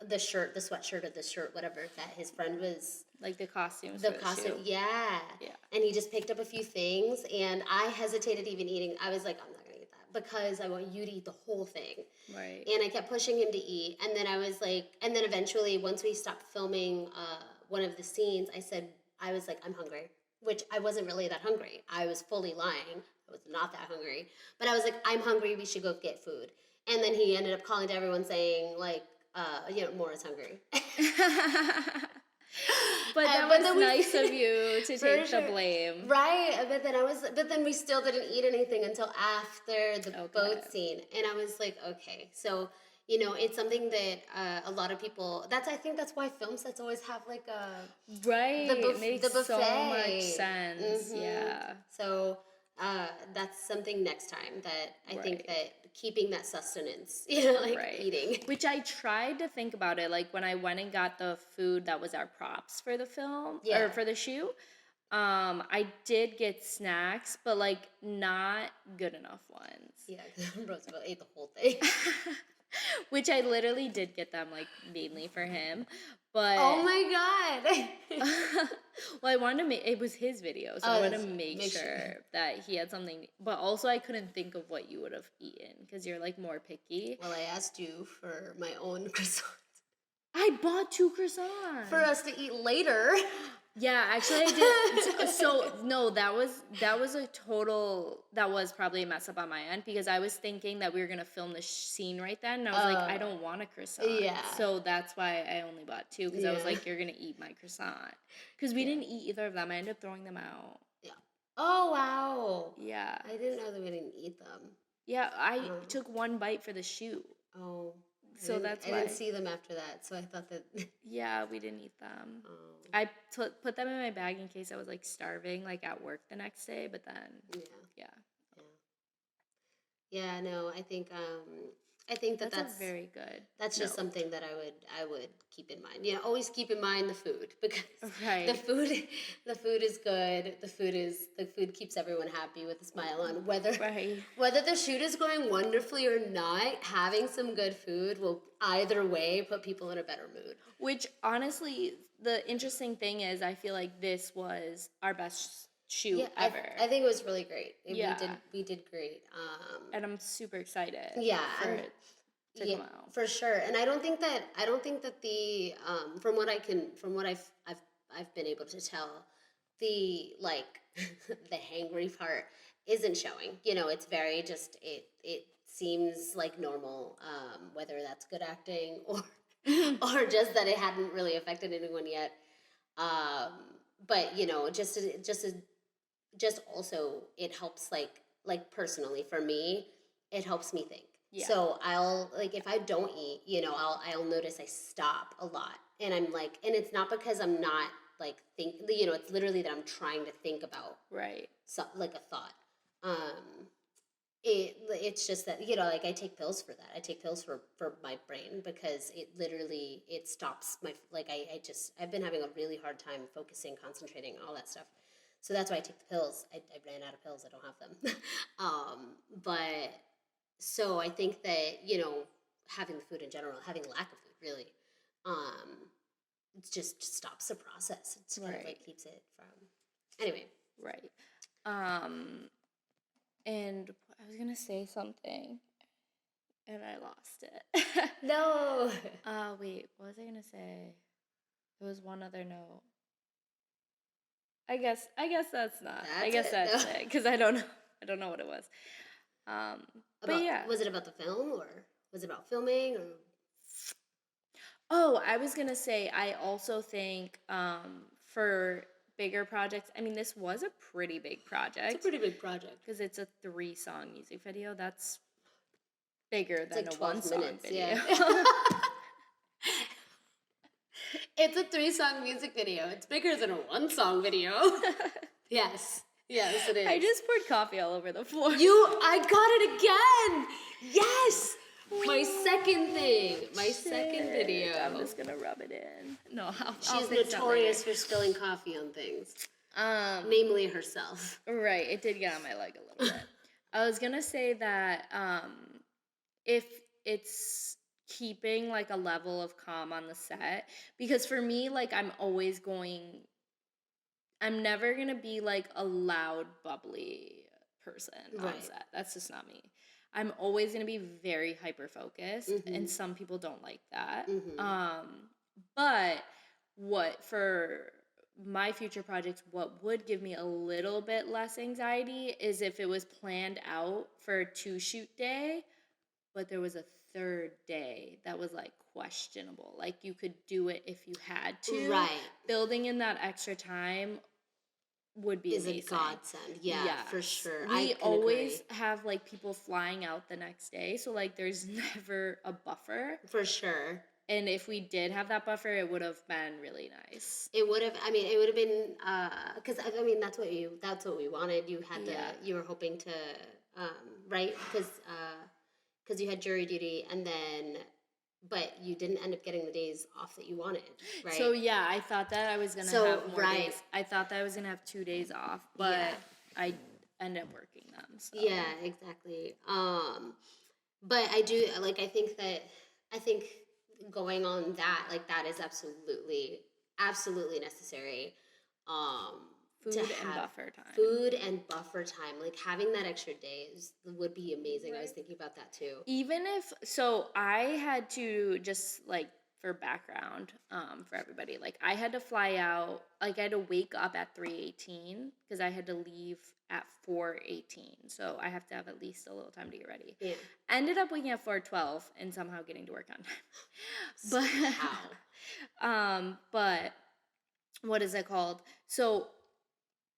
the shirt, the sweatshirt or the shirt, whatever, that his friend was. Like the costumes The for the costume, shoot. yeah. Yeah. And he just picked up a few things, and I hesitated even eating. I was like, I'm not gonna eat that because I want you to eat the whole thing. Right. And I kept pushing him to eat, and then I was like, and then eventually, once we stopped filming one of the scenes, I was like, I'm hungry, which I wasn't really that hungry. I was fully lying. I was not that hungry, but I was like, I'm hungry. We should go get food. And then he ended up calling to everyone saying like, Mora's hungry. But that but was then nice of you to take sure. the blame. Right, but then we still didn't eat anything until after the boat scene, and I was like, okay, so it's something that a lot of people. I think that's why film sets always have like Right. It makes the buffet. so much sense. Yeah. So that's something next time that I think Right. that keeping that sustenance, Right. eating. Which I tried to think about it, like when I went and got the food that was our props for the film Yeah. or for the shoot. I did get snacks, but like not good enough ones. Yeah, because Roosevelt ate the whole thing. Which I literally did get them like mainly for him. But Oh my god. well, I wanted to make it was his video, so I wanted to make make sure sure. that he had something. But also, I couldn't think of what you would have eaten because you're like more picky. Well, I asked you for my own croissants I bought 2 croissants for us to eat later. Yeah, actually, I did. So no, that was probably a mess up on my end because I was thinking that we were gonna film the scene right then, and I was like, I don't want a croissant. Yeah. So that's why I only bought 2 because I was Yeah. like, you're gonna eat my croissant because we didn't eat either of them. I ended up throwing them out. Yeah. Oh wow. Yeah. I didn't know that we didn't eat them. Yeah, I took 1 bite for the shoot. Oh. So that's I why. didn't see them after that, so I thought that. Yeah, we didn't eat them. Oh. I put them in my bag in case I was like starving, like at work the next day. But then, Yeah. yeah, Yeah. No, I think that's a very good. That's just note. something that I would keep in mind. Always keep in mind the food because Right. the food is good. The food keeps everyone happy with a smile on. Whether the shoot is going wonderfully or not, having some good food will either way put people in a better mood. Which honestly, the interesting thing is, I feel like this was our best shoot ever. I think it was really great. Yeah. We did great. And I'm super excited. Yeah, for it to come out. for sure. And I don't think that the from what I've been able to tell, the like the hangry part isn't showing. It's very just it seems like normal. Whether that's good acting or or just that it hadn't really affected anyone yet. But just also it helps like personally for me, it helps me think. Yeah. So I'll like if I don't eat, I'll notice I stop a lot, and I'm like, and it's not because I'm not like it's literally that I'm trying to think about like a thought. It's just that like I take pills for that. I take pills for my brain because it stops my I've been having a really hard time focusing, concentrating, all that stuff. So that's why I take the pills. I ran out of pills. I don't have them. But so I think that having the food in general, having lack of food really, it just stops the process. It's kind of like keeps it from anyway. Right. And I was gonna say something, and I lost it. No. Wait, what was I gonna say? There was one other note. I guess that's not. I guess that's it because I don't know what it was. But yeah. Was it about the film or was it about filming or? Oh, I was gonna say I also think for bigger projects. I mean, this was a pretty big project. It's a pretty big project because it's a 3-song music video. That's bigger than like a 1-song video. Yeah. It's a 3-song music video. It's bigger than a 1-song video. Yes. Yes, it is. I just poured coffee all over the floor. I got it again. Yes. My second thing. My second Shit. video. I'm just gonna rub it in. No, I'll She's fix that notorious later. for spilling coffee on things, Um, namely herself. right. It did get on my leg a little bit. I was gonna say that if it's keeping like a level of calm on the set, because for me, like I'm never gonna be like a loud, bubbly person on Right. set. That's just not me. I'm always gonna be very hyper focused, and some people don't like that. But what for my future projects, what would give me a little bit less anxiety is if it was planned out for a 2 shoot day, but there was a third day that was like questionable. Like you could do it if you had to. Right. Building in that extra time would be Is a amazing. godsend. Yeah, for Yes. sure. I We can always agree. have like people flying out the next day, so like there's never a buffer. For sure. And if we did have that buffer, it would have been really nice. It would have. I mean, it would have been because I mean that's what we wanted. You had Yeah. you were hoping to right because you had jury duty and then but you didn't end up getting the days off that you wanted, right? So yeah, I thought that I was gonna So, have more right. days. I thought that I was gonna have 2 days off, but Yeah. I ended up working them. So Yeah, exactly. But I think going on that like that is absolutely necessary. Um, food to and have buffer time. food and buffer time, like having that extra day would be amazing. I was Right. thinking about that too. Even if so, I had to just like for background, for everybody, like I had to fly out, like I had to wake up at 3:18 because I had to leave at 4:18. So I have to have at least a little time to get ready. Yeah. Ended up waking up 4:12 and somehow getting to work on time. How? But what is it called? So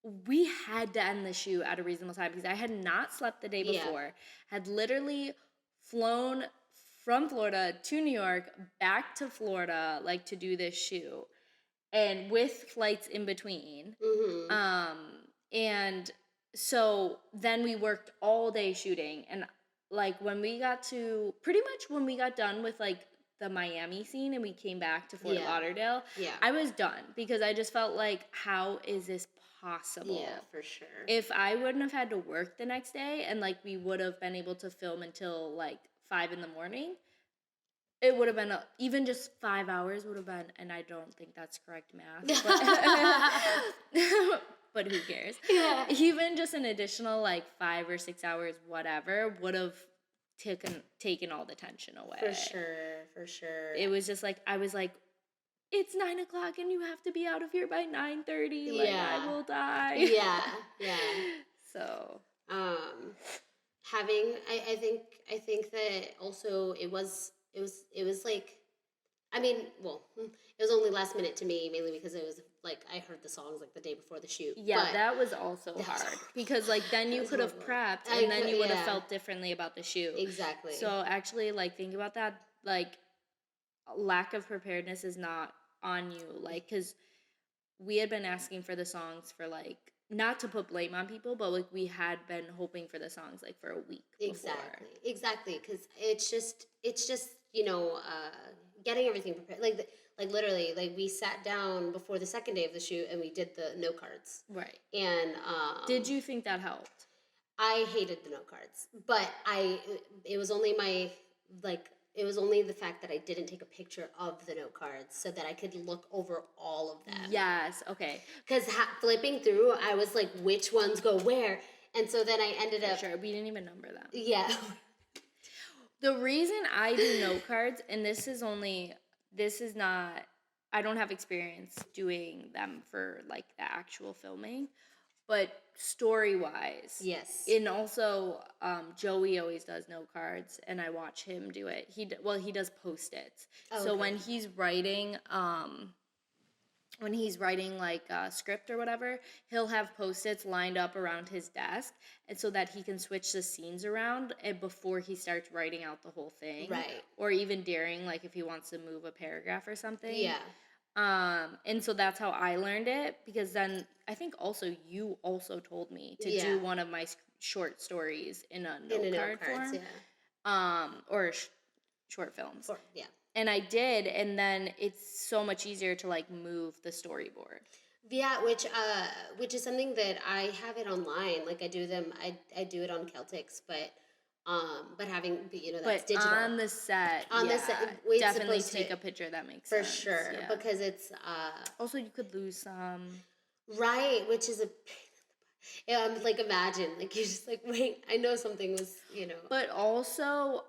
we had to end the shoot at a reasonable time because I had not slept the day Yeah. before, had literally flown from Florida to New York, back to Florida, like to do this shoot, and with flights in between. Mm-hmm. And so then we worked all day shooting, and like when we got to pretty much when we got done with like the Miami scene and we came back to Fort Yeah. Lauderdale, Yeah. I was done because I just felt like, how is this possible? Yeah, for sure. If I wouldn't have had to work the next day and like we would have been able to film until like 5 in the morning, it would have been even just 5 hours would have been, and I don't think that's correct math, but, but who cares? Yeah. Even just an additional like 5 or 6 hours, whatever, would have taken all the tension away. For sure, for sure. It was just like I was like, it's 9 o'clock and you have to be out of here by 9:30. Like Yeah. I will die. Yeah, yeah. So Having I think that also it was like I mean, well, it was only last minute to me mainly because it was like I heard the songs like the day before the shoot. yeah, but that was also that was hard hard. because like then That you was could have horrible. prepped I and then could- you would have yeah. felt differently about the shoot. Exactly. So actually, like think about that. Like lack of preparedness is not on you. Like because we had been asking for the songs for like not to put blame on people, but like we had been hoping for the songs like for a week before. Exactly, because it's just getting everything prepared. Like literally, like we sat down before the second day of the shoot and we did the note cards. Right. And Did you think that helped? I hated the note cards, but it was only it was only the fact that I didn't take a picture of the note cards so that I could look over all of them. Yes. Okay. Because flipping through, I was like, which ones go where? And so then I ended For up. sure. We didn't even number them. Yeah. The reason I do note cards, and I don't have experience doing them for like the actual filming, but story-wise, Yes. and also Joey always does note cards, and I watch him do it. He does post-its. Oh, So okay. when he's writing like a script or whatever, he'll have post-its lined up around his desk, and so that he can switch the scenes around before he starts writing out the whole thing. Right. Or even during, like if he wants to move a paragraph or something. Yeah. And so that's how I learned it, because then I think also you also told me to Yeah. do one of my short stories in a In note a note card cards, form, yeah. or short films. Yeah. And I did, and then it's so much easier to like move the storyboard. Yeah, which is something that I have it online. Like I do them, I do it on Celtics, but that's But digital. on the set, On this, yeah, it's definitely supposed to, take a picture. That makes for sense. sure, Yeah. because it's Also, you could lose some. right, which is a yeah. I'm like, imagine, like you're just like, wait, I know something was. But also,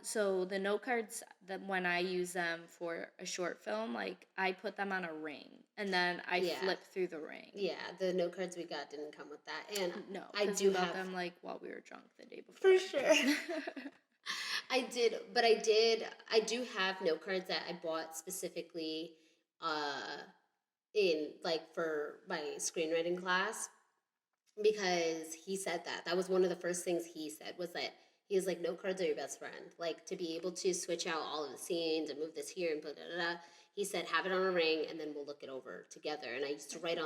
so the note cards that when I use them for a short film, like I put them on a ring and then I Yeah, flip through the ring. yeah. The note cards we got didn't come with that, and No, I because do we got have them like while we were drunk the day for before. sure. I do have note cards that I bought specifically uh in like for my screenwriting class, because he said that was one of the first things he said, was that he was like, note cards are your best friend, like to be able to switch out all of the scenes and move this here and blah, blah, blah, blah. He said, have it on a ring and then we'll look it over together. And I used to write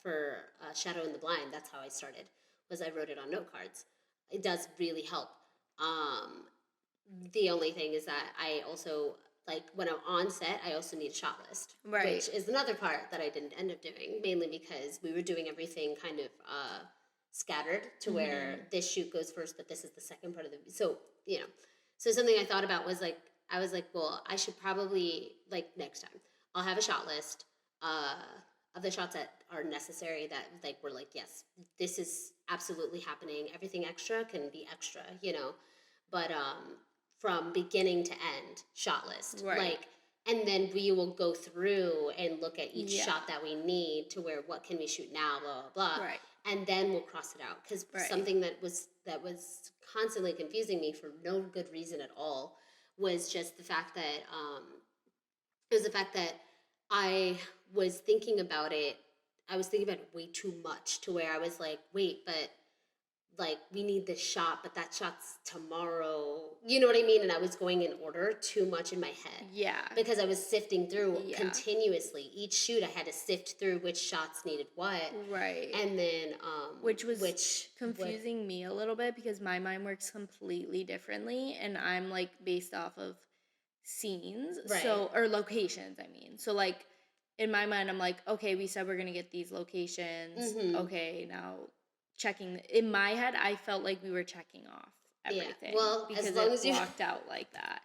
for Shadow in the Blind. That's how I started, was I wrote it on note cards. It does really help. um the only thing is that I also, like when I'm on set, I also need a shot list, Right. which is another part that I didn't end up doing, mainly because we were doing everything kind of scattered to where this shoot goes first, but this is the second part of the, so something I thought about was like, I was like, well, I should probably, like, next time I'll have a shot list uh, of the shots that are necessary, that like we're like, yes, this is absolutely happening. Everything extra can be extra. But from beginning to end, shot list. Right. Like, and then we will go through and look at each Yeah. shot that we need, to where what can we shoot now, blah blah blah. Right. And then we'll cross it out, because Right. something that was constantly confusing me for no good reason at all was just the fact that I was thinking about it. I was thinking about it way too much, to where I was like, wait, but like we need this shot, but that shot's tomorrow. You know what I mean? And I was going in order too much in my head. Yeah. Because I was sifting through Yeah. continuously. Each shoot I had to sift through which shots needed what. Right. And then which was confusing me a little bit, because my mind works completely differently, and I'm like based off of scenes, Right. so, or locations, I mean. So like in my mind I'm like, okay, we said we're gonna get these locations. Okay, now checking in my head, I felt like we were checking off everything. Well, because as long it as you walked out like that.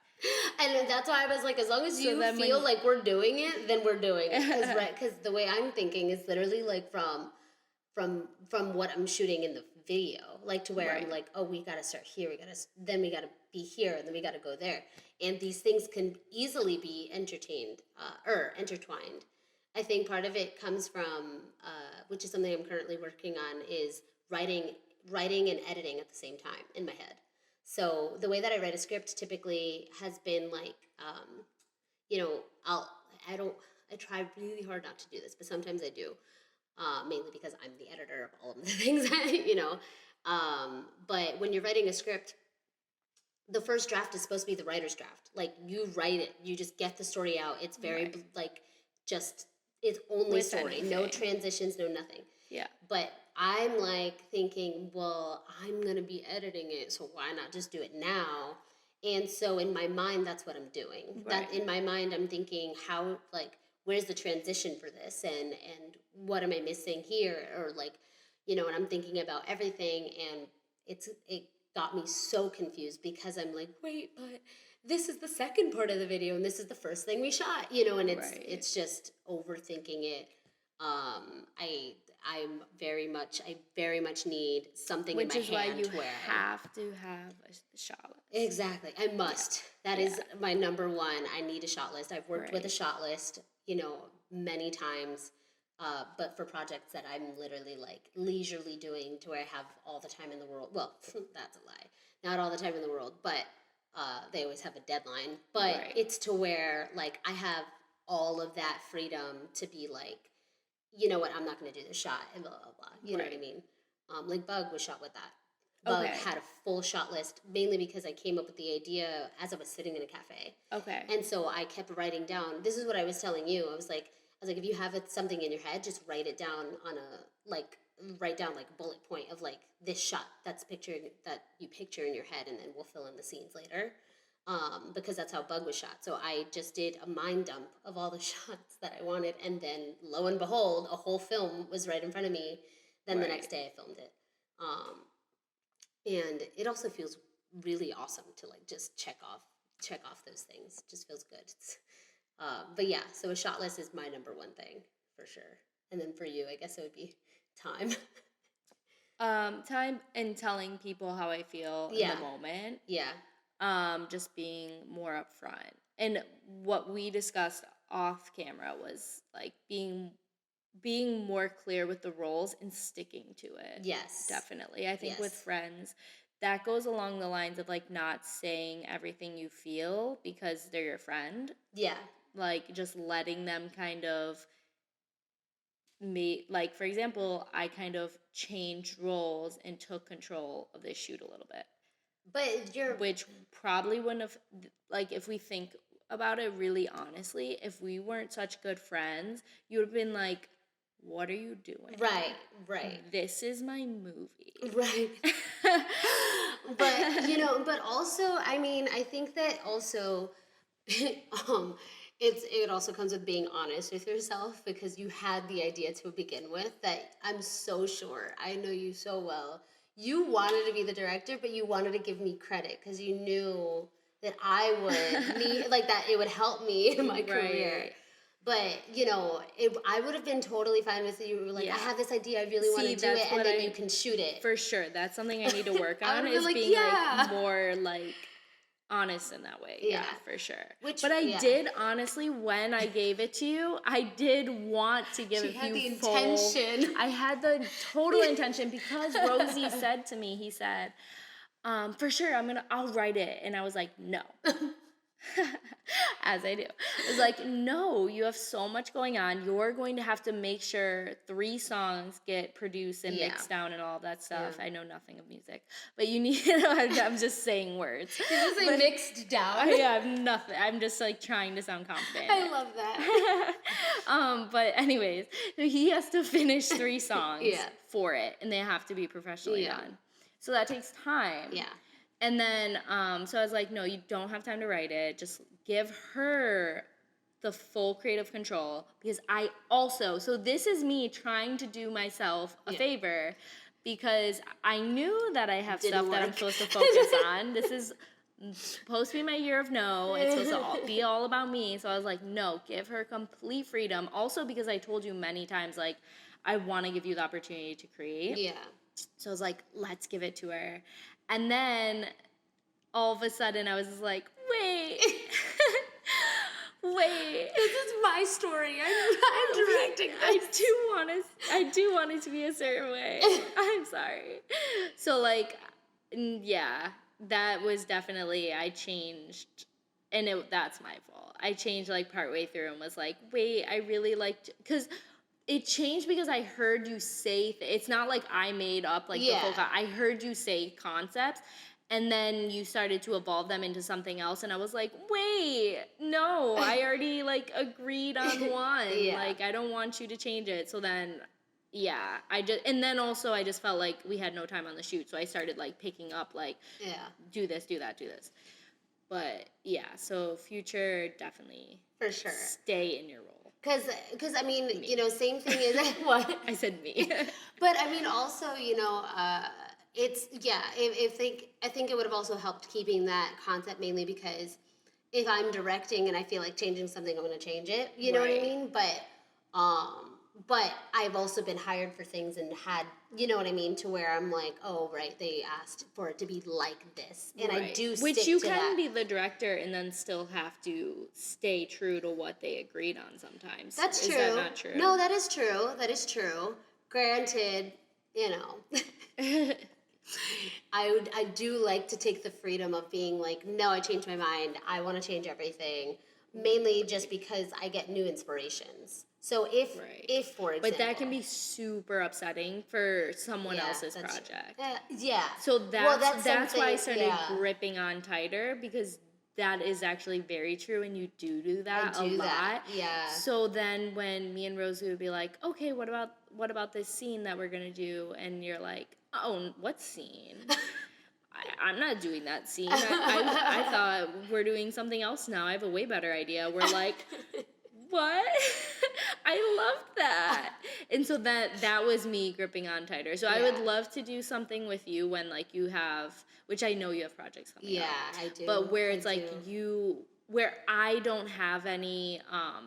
And that's why I was like, as long as you then feel like we're doing it, then we're doing it. Because the way I'm thinking is literally like from what I'm shooting in the video, like to where I'm Right. like, oh, we gotta start here, then we gotta be here, and then we gotta go there, and these things can easily be intertwined. I think part of it comes from, which is something I'm currently working on, is writing and editing at the same time in my head. So the way that I write a script typically has been like, you know, I try really hard not to do this, but sometimes I do, mainly because I'm the editor of all of the things. But when you're writing a script, the first draft is supposed to be the writer's draft. Like, you write it, you just get the story out. It's very Right. like, just, it's only With story, no anything. transitions, no nothing. Yeah. But I'm like thinking, well, I'm gonna be editing it, so why not just do it now? And so in my mind, that's what I'm doing. That Right. in my mind, I'm thinking, how, like, where's the transition for this, and what am I missing here, or like, and I'm thinking about everything, and it got me so confused, because I'm like, wait, but this is the second part of the video, and this is the first thing we shot, and it's Right. it's just overthinking it. I very much need something Which in my is why hand you where have to have a shot list. exactly, I must. That is my number one. I need a shot list. I've worked with a Right. shot list, many times, but for projects that I'm literally like leisurely doing, to where I have all the time in the world. Well, that's a lie. Not all the time in the world, but they always have a deadline. But Right. it's to where, like, I have all of that freedom to be like, you know what, I'm not going to do this shot, and blah blah blah. You know what I Right. mean? Like Bug was shot with that. but Okay. had a full shot list, mainly because I came up with the idea as I was sitting in a cafe. Okay. And so I kept writing down. This is what I was telling you. I was like, if you have something in your head, just write it down on write down like a bullet point of like this shot that you picture in your head, and then we'll fill in the scenes later. Because that's how Bug was shot. So I just did a mind dump of all the shots that I wanted, and then lo and behold, a whole film was right in front of me. Then the next Right. day I filmed it. And it also feels really awesome to like just check off those things. It just feels good. But yeah, so a shot list is my number one thing for sure. And then for you, I guess it would be time. Time and telling people how I feel in Yeah, the moment. yeah, Just being more upfront. And what we discussed off camera was like being more clear with the roles and sticking to it. yes, Definitely. I think with yes, friends, that goes along the lines of like not saying everything you feel because they're your friend. yeah, Like just letting them kind of like for example, I kind of changed roles and took control of this shoot a little bit, but you're which probably wouldn't have, like if we think about it really honestly, if we weren't such good friends, you would have been like, what are you doing? right, right, This is my movie. right. But but also, I mean, I think that also, um, it also comes with being honest with yourself, because you had the idea to begin with. That I'm so sure I know you so well. You wanted to be the director, but you wanted to give me credit because you knew that I would need like that. It would help me in my career. Right. But I would have been totally fine with it. You were like, I Yeah. have this idea, I really want See, to do that's it, and what then you can shoot it. for sure, that's something I need to work I on, would've been is like, being yeah. like more like honest in that way. Yeah, Yeah. for sure. Which, But I yeah. did honestly, when I gave it to you, I did want to give She it had you the full. intention. I had the total intention, because Rosie said to me, he said, for sure, I'll write it. And I was like, no. As I do. I was like, no, you have so much going on. You're going to have to make sure 3 songs get produced and Yeah. mixed down and all that stuff. Yeah. I know nothing of music, but you need, I'm just saying words. Did you say But- mixed down? I have nothing. I'm just like trying to sound confident. I love that. But anyways, he has to finish 3 songs Yeah. for it, and they have to be professionally Yeah. done. So that takes time. Yeah. And then, so I was like, no, you don't have time to write it. Just give her the full creative control, because I also, so this is me trying to do myself a Yeah. favor, because I knew that I have Didn't stuff that I'm work. supposed to focus on. This is supposed to be my year of no. It's supposed to be all about me. So I was like, no, give her complete freedom. Also, because I told you many times, like, I want to give you the opportunity to create. Yeah. So I was like, let's give it to her. And then all of a sudden I was just like, wait, wait. This is my story. I'm directing I this. do want it to be a certain way. I'm sorry. So like, yeah, that was definitely, I changed, and that's my fault. I changed like partway through and was like, wait, I really liked, because it changed because I heard you say, it's not like I made up like the full, I heard you say concepts, and then you started to evolve them into something else, and I was like, wait, no, I already like agreed on one. Yeah. Like, I don't want you to change it. So then, yeah, and then also I just felt like we had no time on the shoot, so I started like picking up like, Yeah. do this, do that, do this. But yeah, so future, definitely For sure. stay in your role. Because I mean, same thing is what I said me. But I mean, also, it's I think it would have also helped keeping that concept, mainly because if I'm directing and I feel like changing something, I'm going to change it. You know what I Right. mean? But I've also been hired for things and had, you know what I mean, to where I'm like, oh right, they asked for it to be like this, and I Right. do Which stick you to can that. be the director and then still have to stay true to what they agreed on sometimes. That's Is true. that not true? No, that is true. That is true. Granted, I do like to take the freedom of being like, no, I changed my mind. I want to change everything. mainly just because I get new inspirations. So if for example, but that can be super upsetting for someone else's that's true. project. Yeah. So that's why I something- started yeah. gripping on tighter, because that is actually very true, and you do that I do a lot. that, yeah. So then when me and Rosie would be like, okay, what about this scene that we're gonna do? And you're like, oh, what scene? I'm not doing that scene. I thought we're doing something else now. I have a way better idea. We're like, what? I love that. And so that was me gripping on tighter. So I would love to do something with you when like you have, which I know you have projects coming up. Yeah, I do. But where it's I do. where I don't have any I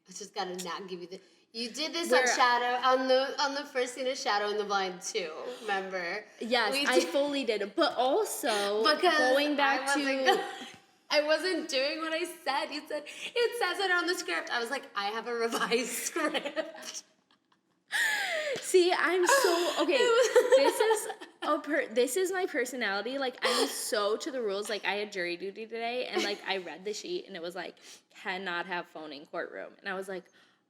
just gotta not give you the. You did this on Shadow on the first scene of Shadow in the Blind too. Remember? Yes, I fully did. But also going back to. I wasn't doing what I said. You said it says it on the script. I was like, I have a revised script. See, I'm so okay. This is my personality. Like, I'm so to the rules. Like, I had jury duty today, and like I read the sheet, and it was like, cannot have phone in courtroom, and I was like,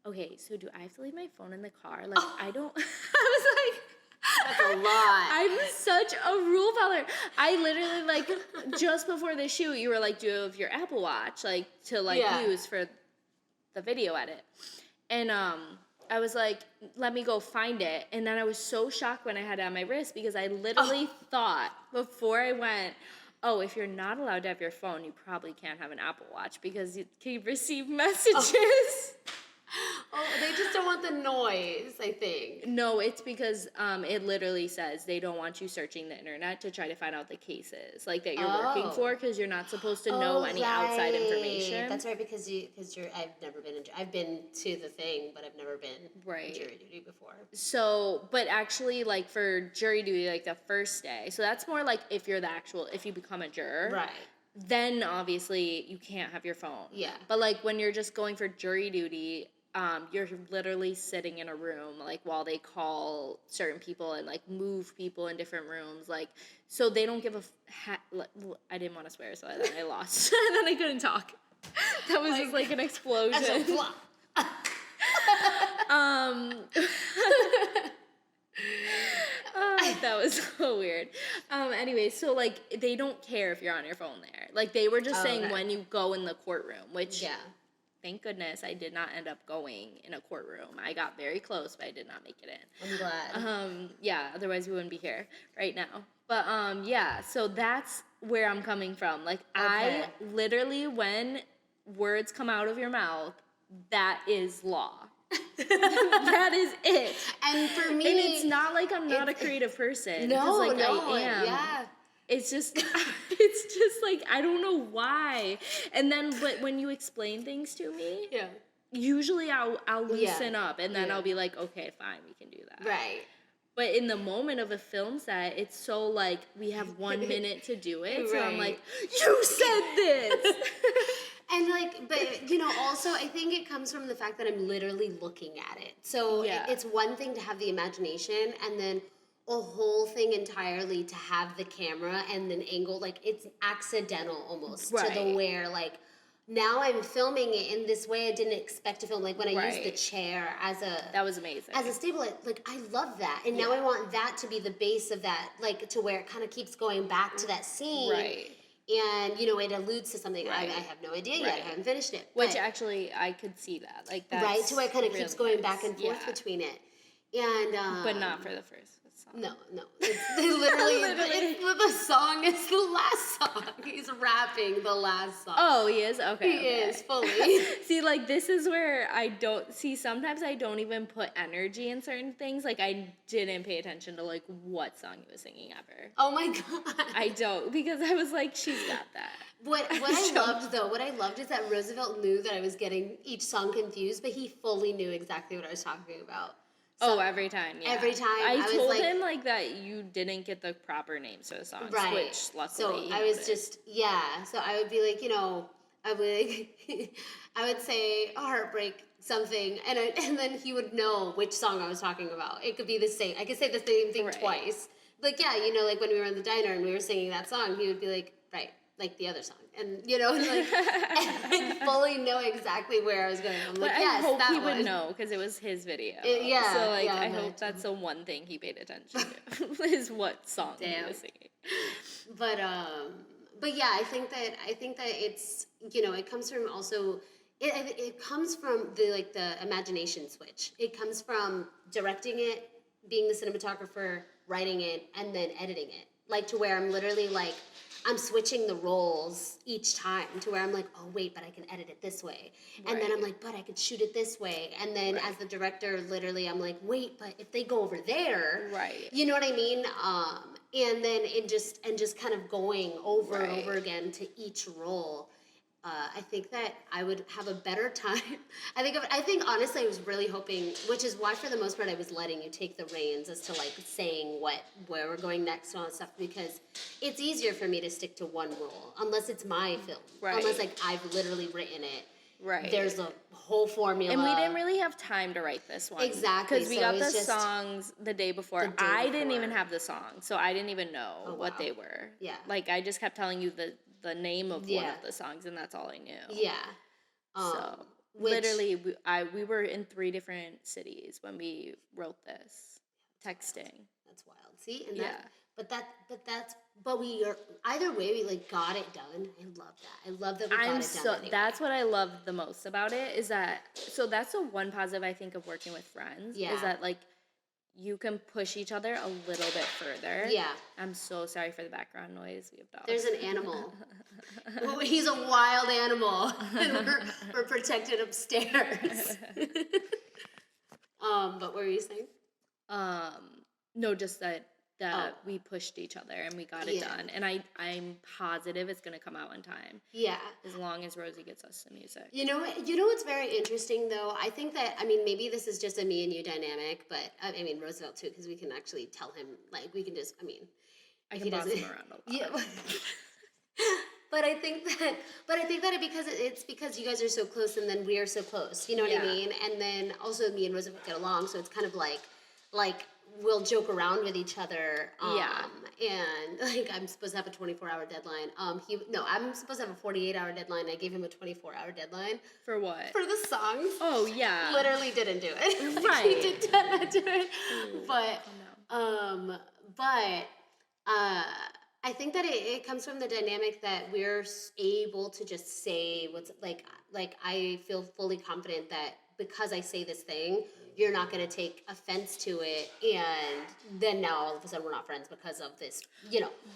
okay, so do I have to leave my phone in the car? Like, I don't. I was like. That's a lot. I'm such a rule follower. I literally, like, just before the shoot, you were like, do you have your Apple Watch, like, to, like, use for the video edit? And I was like, let me go find it. And then I was so shocked when I had it on my wrist, because I literally thought before I went, oh, if you're not allowed to have your phone, you probably can't have an Apple Watch because you can receive messages. Oh, they just don't want the noise, I think. No, it's because it literally says they don't want you searching the internet to try to find out the cases like that you're working for, because you're not supposed to know any outside information. That's right, because I've been to the thing, but I've never been in jury duty before. So, but actually, like for jury duty, like the first day, so that's more like if you become a juror, right? Then obviously you can't have your phone. Yeah. But like when you're just going for jury duty, you're literally sitting in a room like while they call certain people and like move people in different rooms, like so they don't give I didn't want to swear, so then I lost and then I couldn't talk. That was just like an explosion. That was so weird. Anyway, so like they don't care if you're on your phone there. Like they were just saying when you go in the courtroom, which thank goodness I did not end up going in a courtroom. I got very close, but I did not make it in. I'm glad. Yeah, otherwise we wouldn't be here right now. But yeah, so that's where I'm coming from. Like I literally, when words come out of your mouth, that is law. That is it. And for me, and it's not like I'm not a creative person. No, like no, I am. yeah. It's just like I don't know why. And then, but when you explain things to me, usually I'll loosen up, and then I'll be like, okay, fine, we can do that. Right. But in the moment of a film set, it's so like we have 1 minute to do it. So I'm like, you said this. And like, but you know, also I think it comes from the fact that I'm literally looking at it. So it's one thing to have the imagination, and then a whole thing entirely to have the camera and then angle. Like it's accidental almost to the where like now I'm filming it in this way I didn't expect to film. Like when I used the chair as that was amazing as a stabilizer. Like I love that, and now I want that to be the base of that, like to where it kind of keeps going back to that scene. Right. And, you know, it alludes to something. I have no idea yet. I haven't finished it. Which actually, I could see that. Like that's right? So it kind of really keeps going back and forth between it. And but not for the first song. No. It's literally, the song is the last song. He's rapping the last song. Oh, he is? Okay. He is, fully. See, like, this is where I don't... See, sometimes I don't even put energy in certain things. Like, I didn't pay attention to, like, what song he was singing ever. Oh, my God. I don't, because I was like, she's got that. What I loved is that Roosevelt knew that I was getting each song confused, but he fully knew exactly what I was talking about. So, every time, yeah. Every time. I told him, like, that you didn't get the proper names for the songs, which luckily So I was just, so I would be like, you know, I would say Heartbreak something, and then he would know which song I was talking about. It could be the same. I could say the same thing twice. Like, yeah, you know, like when we were in the diner and we were singing that song, he would be like, right. like the other song, and and fully know exactly where I was going. I'm But like, I yes, hope that he one. would know because it was his video. Yeah, So like, yeah, I imagine. hope that's the one thing he paid attention to is what song he Damn. was singing. But yeah, I think that it's it comes from also it comes from the imagination switch. It comes from directing it, being the cinematographer, writing it, and then editing it. Like to where I'm literally like I'm switching the roles each time to where I'm like, oh wait, but I can edit it this way. And then I'm Right. like, but I could shoot it this way. And then Right. as the director, literally I'm like, wait, but if they go over there, Right. you know what I mean? And then just kind of going over and Right. over again to each role. I think that I would have a better time. I think honestly, I was really hoping, which is why for the most part I was letting you take the reins as to like saying where we're going next and all that stuff, because it's easier for me to stick to one role unless it's my film, Right. unless like I've literally written it. Right. There's a whole formula, And we didn't really have time to write this one. Exactly, Because we so got it the was just songs the day before. the day I didn't even before. have the song, so I didn't even know Oh, what wow. they were. Yeah. Like, I just kept telling you the name of one Yeah. of the songs, and that's all I knew. Yeah. So, Which, literally, we were in 3 different cities when we wrote this. Texting. that's wild. See, and Yeah. but we are either way. We like got it done. I love that. I love that we got it done. Anyway. That's what I love the most about it is that, so that's the one positive I think of working with friends, Yeah. is that like you can push each other a little bit further. Yeah. I'm so sorry for the background noise. We have dogs. There's an animal. He's a wild animal, and we're protected upstairs. But what were you saying? No, just that Oh. we pushed each other and we got it Yeah. done. And I'm positive it's gonna come out in time. Yeah. As long as Rosie gets us the music. You know what's very interesting though? I think that, I mean, maybe this is just a me and you dynamic, but I mean Roosevelt too, because we can actually tell him, like, we can just, I mean, I if can he boss doesn't- him around a lot. Yeah. But I think that it's because you guys are so close and then we are so close. You know what I Yeah. mean? And then also me and Roosevelt get along, so it's kind of like we'll joke around with each other. Yeah. And like I'm supposed to have a 24-hour deadline. I'm supposed to have a 48-hour deadline. I gave him a 24-hour deadline For what? for the songs. Oh, yeah. Literally didn't do it. Like, Right. he did not do it. Ooh, But oh, no. I think that it comes from the dynamic that we're able to just say what's like I feel fully confident that because I say this thing, you're not going to take offense to it, and then now all of a sudden we're not friends because of this,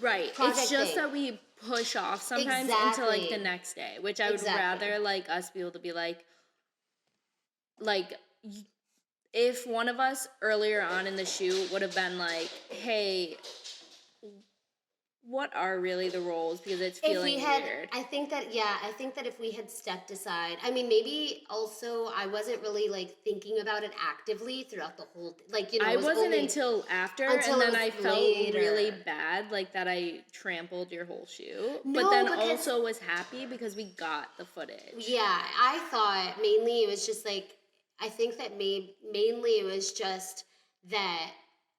Right. project It's just thing. that we push off sometimes into like the Exactly. next day, which I would Exactly. rather like us be able to be like if one of us earlier on in the shoot would have been like, hey, what are really the roles, because it's If feeling we had, weird. I think that if we had stepped aside, I mean, maybe also I wasn't really like thinking about it actively throughout the whole, like, I it was wasn't only until after, until and it then I was felt really later. bad, like that I trampled your whole shoot. No, but then because- also was happy because we got the footage. Yeah, I thought mainly it was just like, I think that mainly it was just that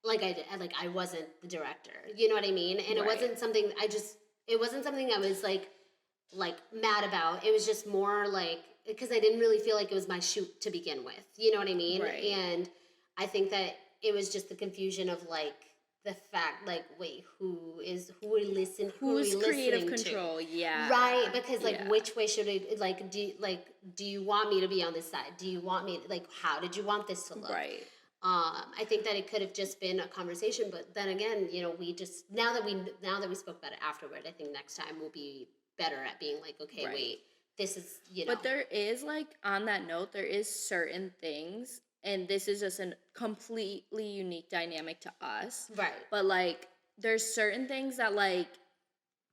I wasn't the director. You know what I mean? And Right. it wasn't something I was like mad about. It was just more like because I didn't really feel like it was my shoot to begin with. You know what I mean? Right. And I think that it was just the confusion of like the fact like wait, who are we listening Who's creative to? control? Yeah. Right, because like Yeah. which way should I do you want me to be on this side? Do you want me like how did you want this to look? Right. I think that it could have just been a conversation, but then again, we just now that we spoke about it afterward, I think next time we'll be better at being like, okay, Right. wait, this is But there is like on that note, there is certain things, and this is just a completely unique dynamic to us. right, But like there's certain things that like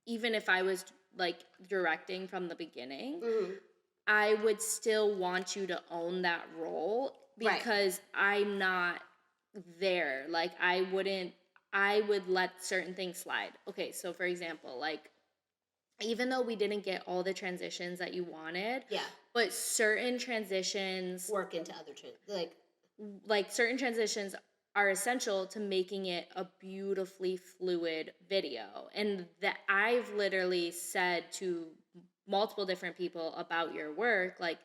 even if I was like directing from the beginning, Mhm. I would still want you to own that role Right. because I'm not there. Like I would let certain things slide. Okay, so for example, like even though we didn't get all the transitions that you wanted, yeah, but certain transitions work into other like like certain transitions are essential to making it a beautifully fluid video. And that I've literally said to multiple different people about your work, like,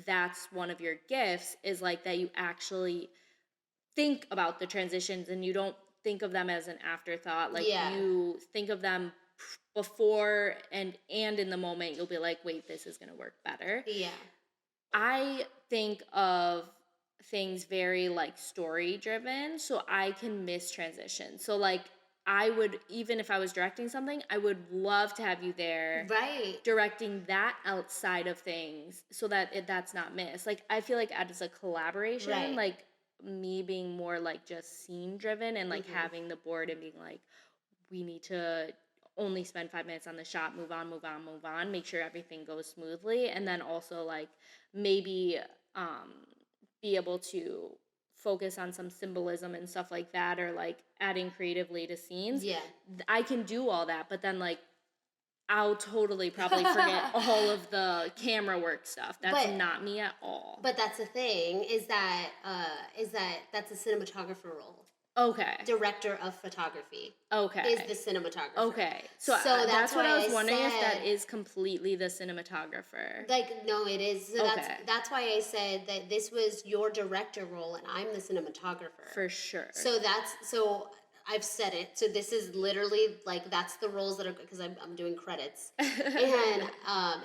that's one of your gifts, is like that you actually think about the transitions and you don't think of them as an afterthought. Like, Yeah. you think of them before and in the moment. You'll be like, wait, this is going to work better. Yeah. I think of things very like story driven, so I can miss transition. So like, I would, even if I was directing something, I would love to have you there Right. directing that outside of things so that that's not missed. Like, I feel like as a collaboration, Right. like me being more like just scene driven and like Mhm. having the board and being like, we need to only spend 5 minutes on the shot, move on, move on, move on, make sure everything goes smoothly. And then also like maybe be able to focus on some symbolism and stuff like that, or like adding creatively to scenes. Yeah. I can do all that, but then like I'll totally probably forget all of the camera work stuff. That's But not me at all. but that's the thing is that that's a cinematographer role. Okay. Director of photography Okay. is the cinematographer. Okay. So, So that's what why I was wondering, if that said, is completely the cinematographer. like, no, it is. So Okay. that's why I said that this was your director role and I'm the cinematographer. For sure. So I've said it. So this is literally like that's the roles that are, because I'm doing credits, and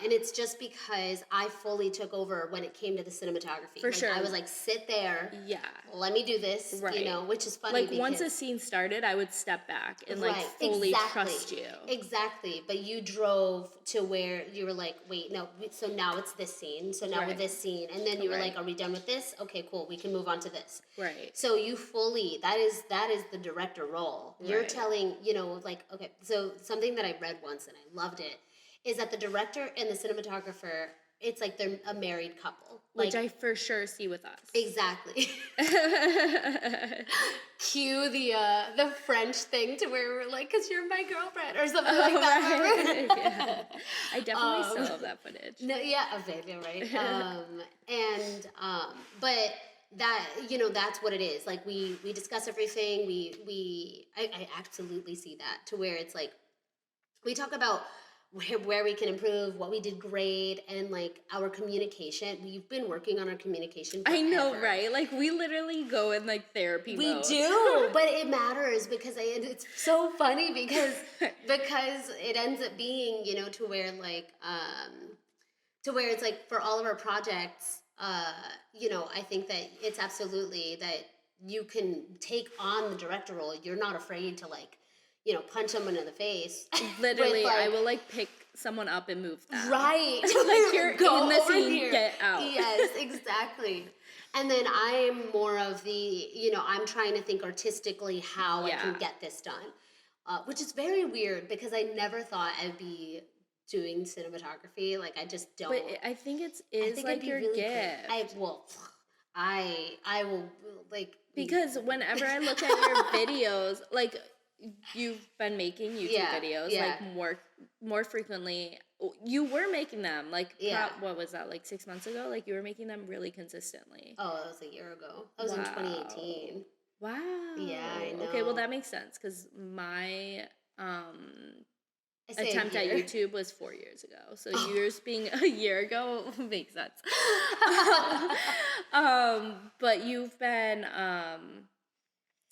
it's just because I fully took over when it came to the cinematography. For like, sure. I was like, sit there, Yeah. let me do this, Right. which is funny. Like, because, once a scene started, I would step back and like right, fully exactly, trust you. exactly. But you drove to where you were like, wait, no. So now it's this scene. So now with Right. this scene, and then you were Right. like, are we done with this? Okay, cool. We can move on to this. Right. So you fully, that is the director role. You're Right. telling, like, okay. So something that I read once and I loved it is that the director and the cinematographer, it's like they're a married couple. Which Like, I for sure see with us. exactly. Cue the French thing to where we're like, "'Cause you're my girlfriend" or something like that. Right. Yeah. I definitely still Um, have that footage. No, yeah, okay, yeah, right. But that, that's what it is. Like, we discuss everything. I absolutely see that, to where it's like we talk about where we can improve, what we did great, and like our communication. We've been working on our communication I know, forever. right? Like, we literally go in like therapy We mode. do, but it matters because it's so funny because it ends up being, to where it's like for all of our projects, I think that it's absolutely that you can take on the director role. You're not afraid to, like, punch someone in the face. Literally, with, like, I will like pick someone up and move them. right. Like, you're Go in the over scene, here. get out. Yes, exactly. And then I'm more of the, I'm trying to think artistically how I can Yeah. get this done, which is very weird because I never thought I'd be doing cinematography. Like, I just don't. But I think I is think like it'd be your really gift. great. I will, like, Because whenever I look at your videos, like, you've been making YouTube Yeah, videos yeah. like more frequently. You were making them like Yeah. what was that, like 6 months ago? Like, you were making them really consistently. Oh, that was a year ago. That was in 2018. Wow. Yeah, I know. Okay, well that makes sense because my I say attempt a at year. YouTube was 4 years ago. So yours being a year ago makes sense. But you've been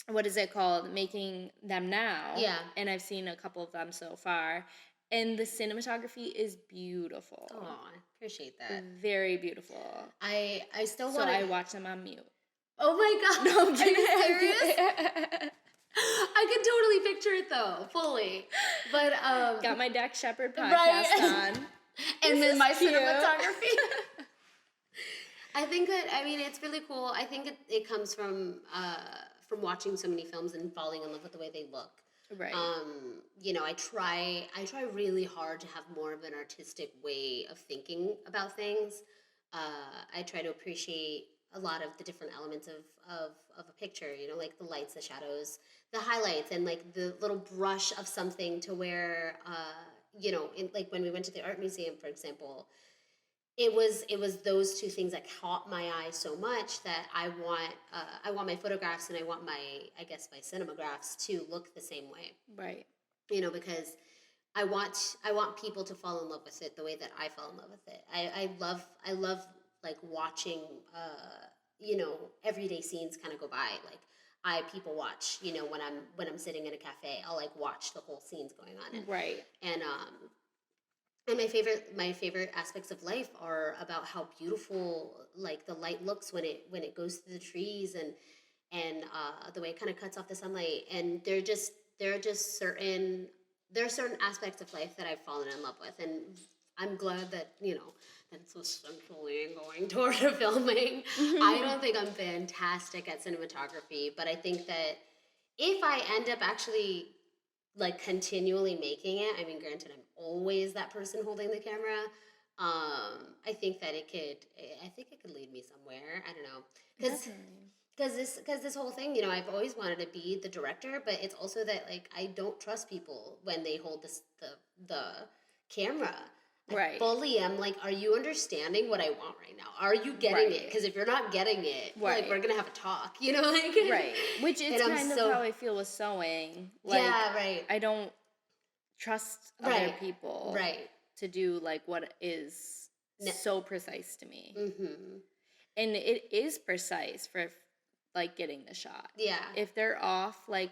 what is it called, making them now. Yeah. And I've seen a couple of them so far, and the cinematography is beautiful. Oh, I appreciate that. Very beautiful. I still So want to. I watch them on mute. Oh my god! No, I'm Are kidding. you serious? I could totally picture it though, fully. But Got my Dak Shepard podcast right. on. And then my cute. cinematography. I think that, I mean, it's really cool. I think it comes from watching so many films and falling in love with the way they look. Right. I try really hard to have more of an artistic way of thinking about things. I try to appreciate a lot of the different elements of a picture, like the lights, the shadows, the highlights, and like the little brush of something, to where, like when we went to the art museum, for example, it was those two things that caught my eye so much that I want my photographs and I want I guess my cinemagraphs to look the same way, Right. because I want people to fall in love with it the way that I fell in love with it. I love like watching everyday scenes kind of go by. Like I people watch, when I'm sitting in a cafe, I'll like watch the whole scenes going on, Right. and my favorite aspects of life are about how beautiful like the light looks when it goes through the trees, and the way it kind of cuts off the sunlight. And there are just certain aspects of life that I've fallen in love with, and I'm glad that that's essentially going toward filming. I don't think I'm fantastic at cinematography, but I think that if I end up actually like continually making it, I mean, granted, I'm always that person holding the camera. I think that it could lead me somewhere. I don't know, because Definitely. because this whole thing, I've always wanted to be the director, but it's also that like I don't trust people when they hold the camera. I Right. fully am like, are you understanding what I want right now? Are you getting it? Right. Because if you're not getting it, like Right. we're gonna have a talk, like Right. Which is And I'm kind of so how I feel with sewing. Like, yeah, right, I don't trust other right, people right. to do like what is No. so precise to me. Mm-hmm. And it is precise for like getting the shot. Yeah, If they're off like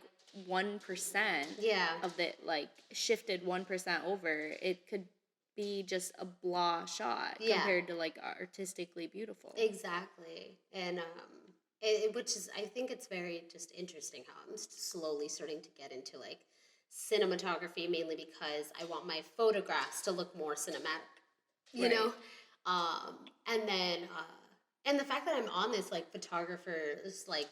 1% yeah, of the like shifted 1% over, it could be just a blah shot yeah. compared to like artistically beautiful. Exactly. And which is, I think it's very just interesting how I'm slowly starting to get into like cinematography, mainly because I want my photographs to look more cinematic, you Right. know? And then, and the fact that I'm on this like photographer's like,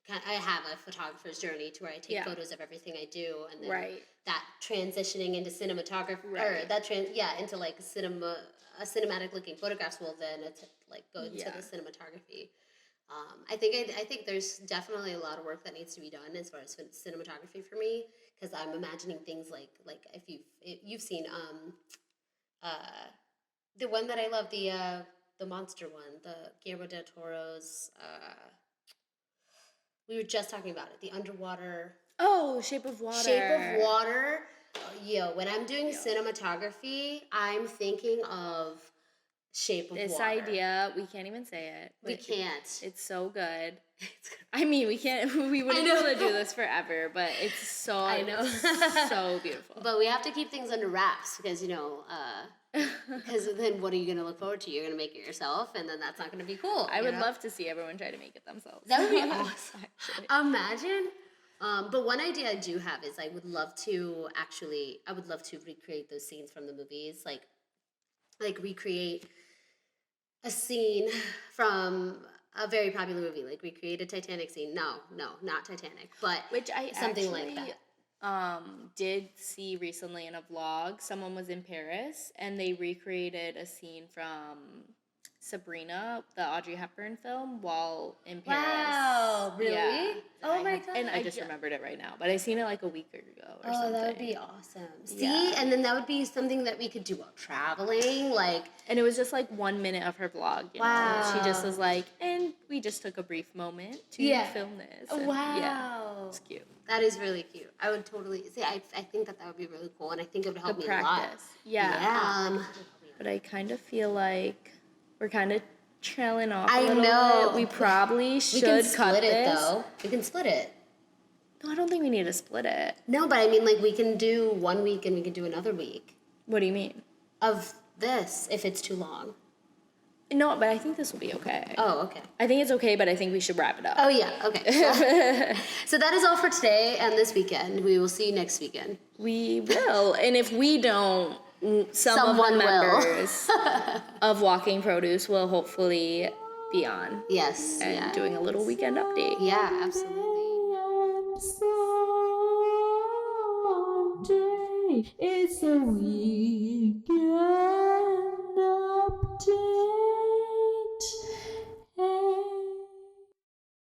I have a photographer's journey to where I take Yeah. photos of everything I do, and then Right. that transitioning into cinematography, or Right. into like cinematic looking photographs will then like go into Yeah. the cinematography. I think there's definitely a lot of work that needs to be done as far as cinematography for me, because I'm imagining things like if you've seen uh the one that I love, the monster one, the Guillermo del Toro's we were just talking about it, the underwater Oh, Shape of Water. Shape of Water. When I'm doing Yo. cinematography, I'm thinking of Shape of This Water. idea, we can't even say it. We but can't. It's so good. I mean, we can't. We wouldn't be know. able to do this forever, but it's so. I know. So beautiful. But we have to keep things under wraps because because then what are you going to look forward to? You're going to make it yourself, and then that's not going to be cool. I would love to see everyone try to make it themselves. That would be awesome. Actually. Imagine. But one idea I do have is I would love to recreate those scenes from the movies, like recreate a scene from a very popular movie, like recreate a Titanic scene. No, not Titanic, but Which I something actually like that. did see recently in a vlog. Someone was in Paris and they recreated a scene from Sabrina, the Audrey Hepburn film, while in Paris. Wow, really? Yeah. Oh my god! And I just remembered it right now, but I seen it like a week ago or something. that would be awesome. See, Yeah. and then that would be something that we could do while traveling, like. And it was just like 1 minute of her vlog. Wow. She just was like, and we just took a brief moment to film this. And Wow. Yeah, it's cute. That is really cute. I would totally see. I think that would be really cool, and I think it would help Good me a lot. practice. Yeah. But I kind of feel like we're kind of trailing off a little bit. We probably should we can cut split this. it though. We can split it. No, I don't think we need to split it. No, but I mean, like we can do 1 week and we can do another week What do you mean? of this if it's too long. No, but I think this will be okay. Oh, okay. I think it's okay, but I think we should wrap it up. Oh yeah, okay. So that is all for today and this weekend. We will see you next weekend. We will. And if we don't, Someone of the will. members of Walking Produce will hopefully be on. Yes. And doing a little weekend update. Yeah, absolutely. Sunday, it's a weekend.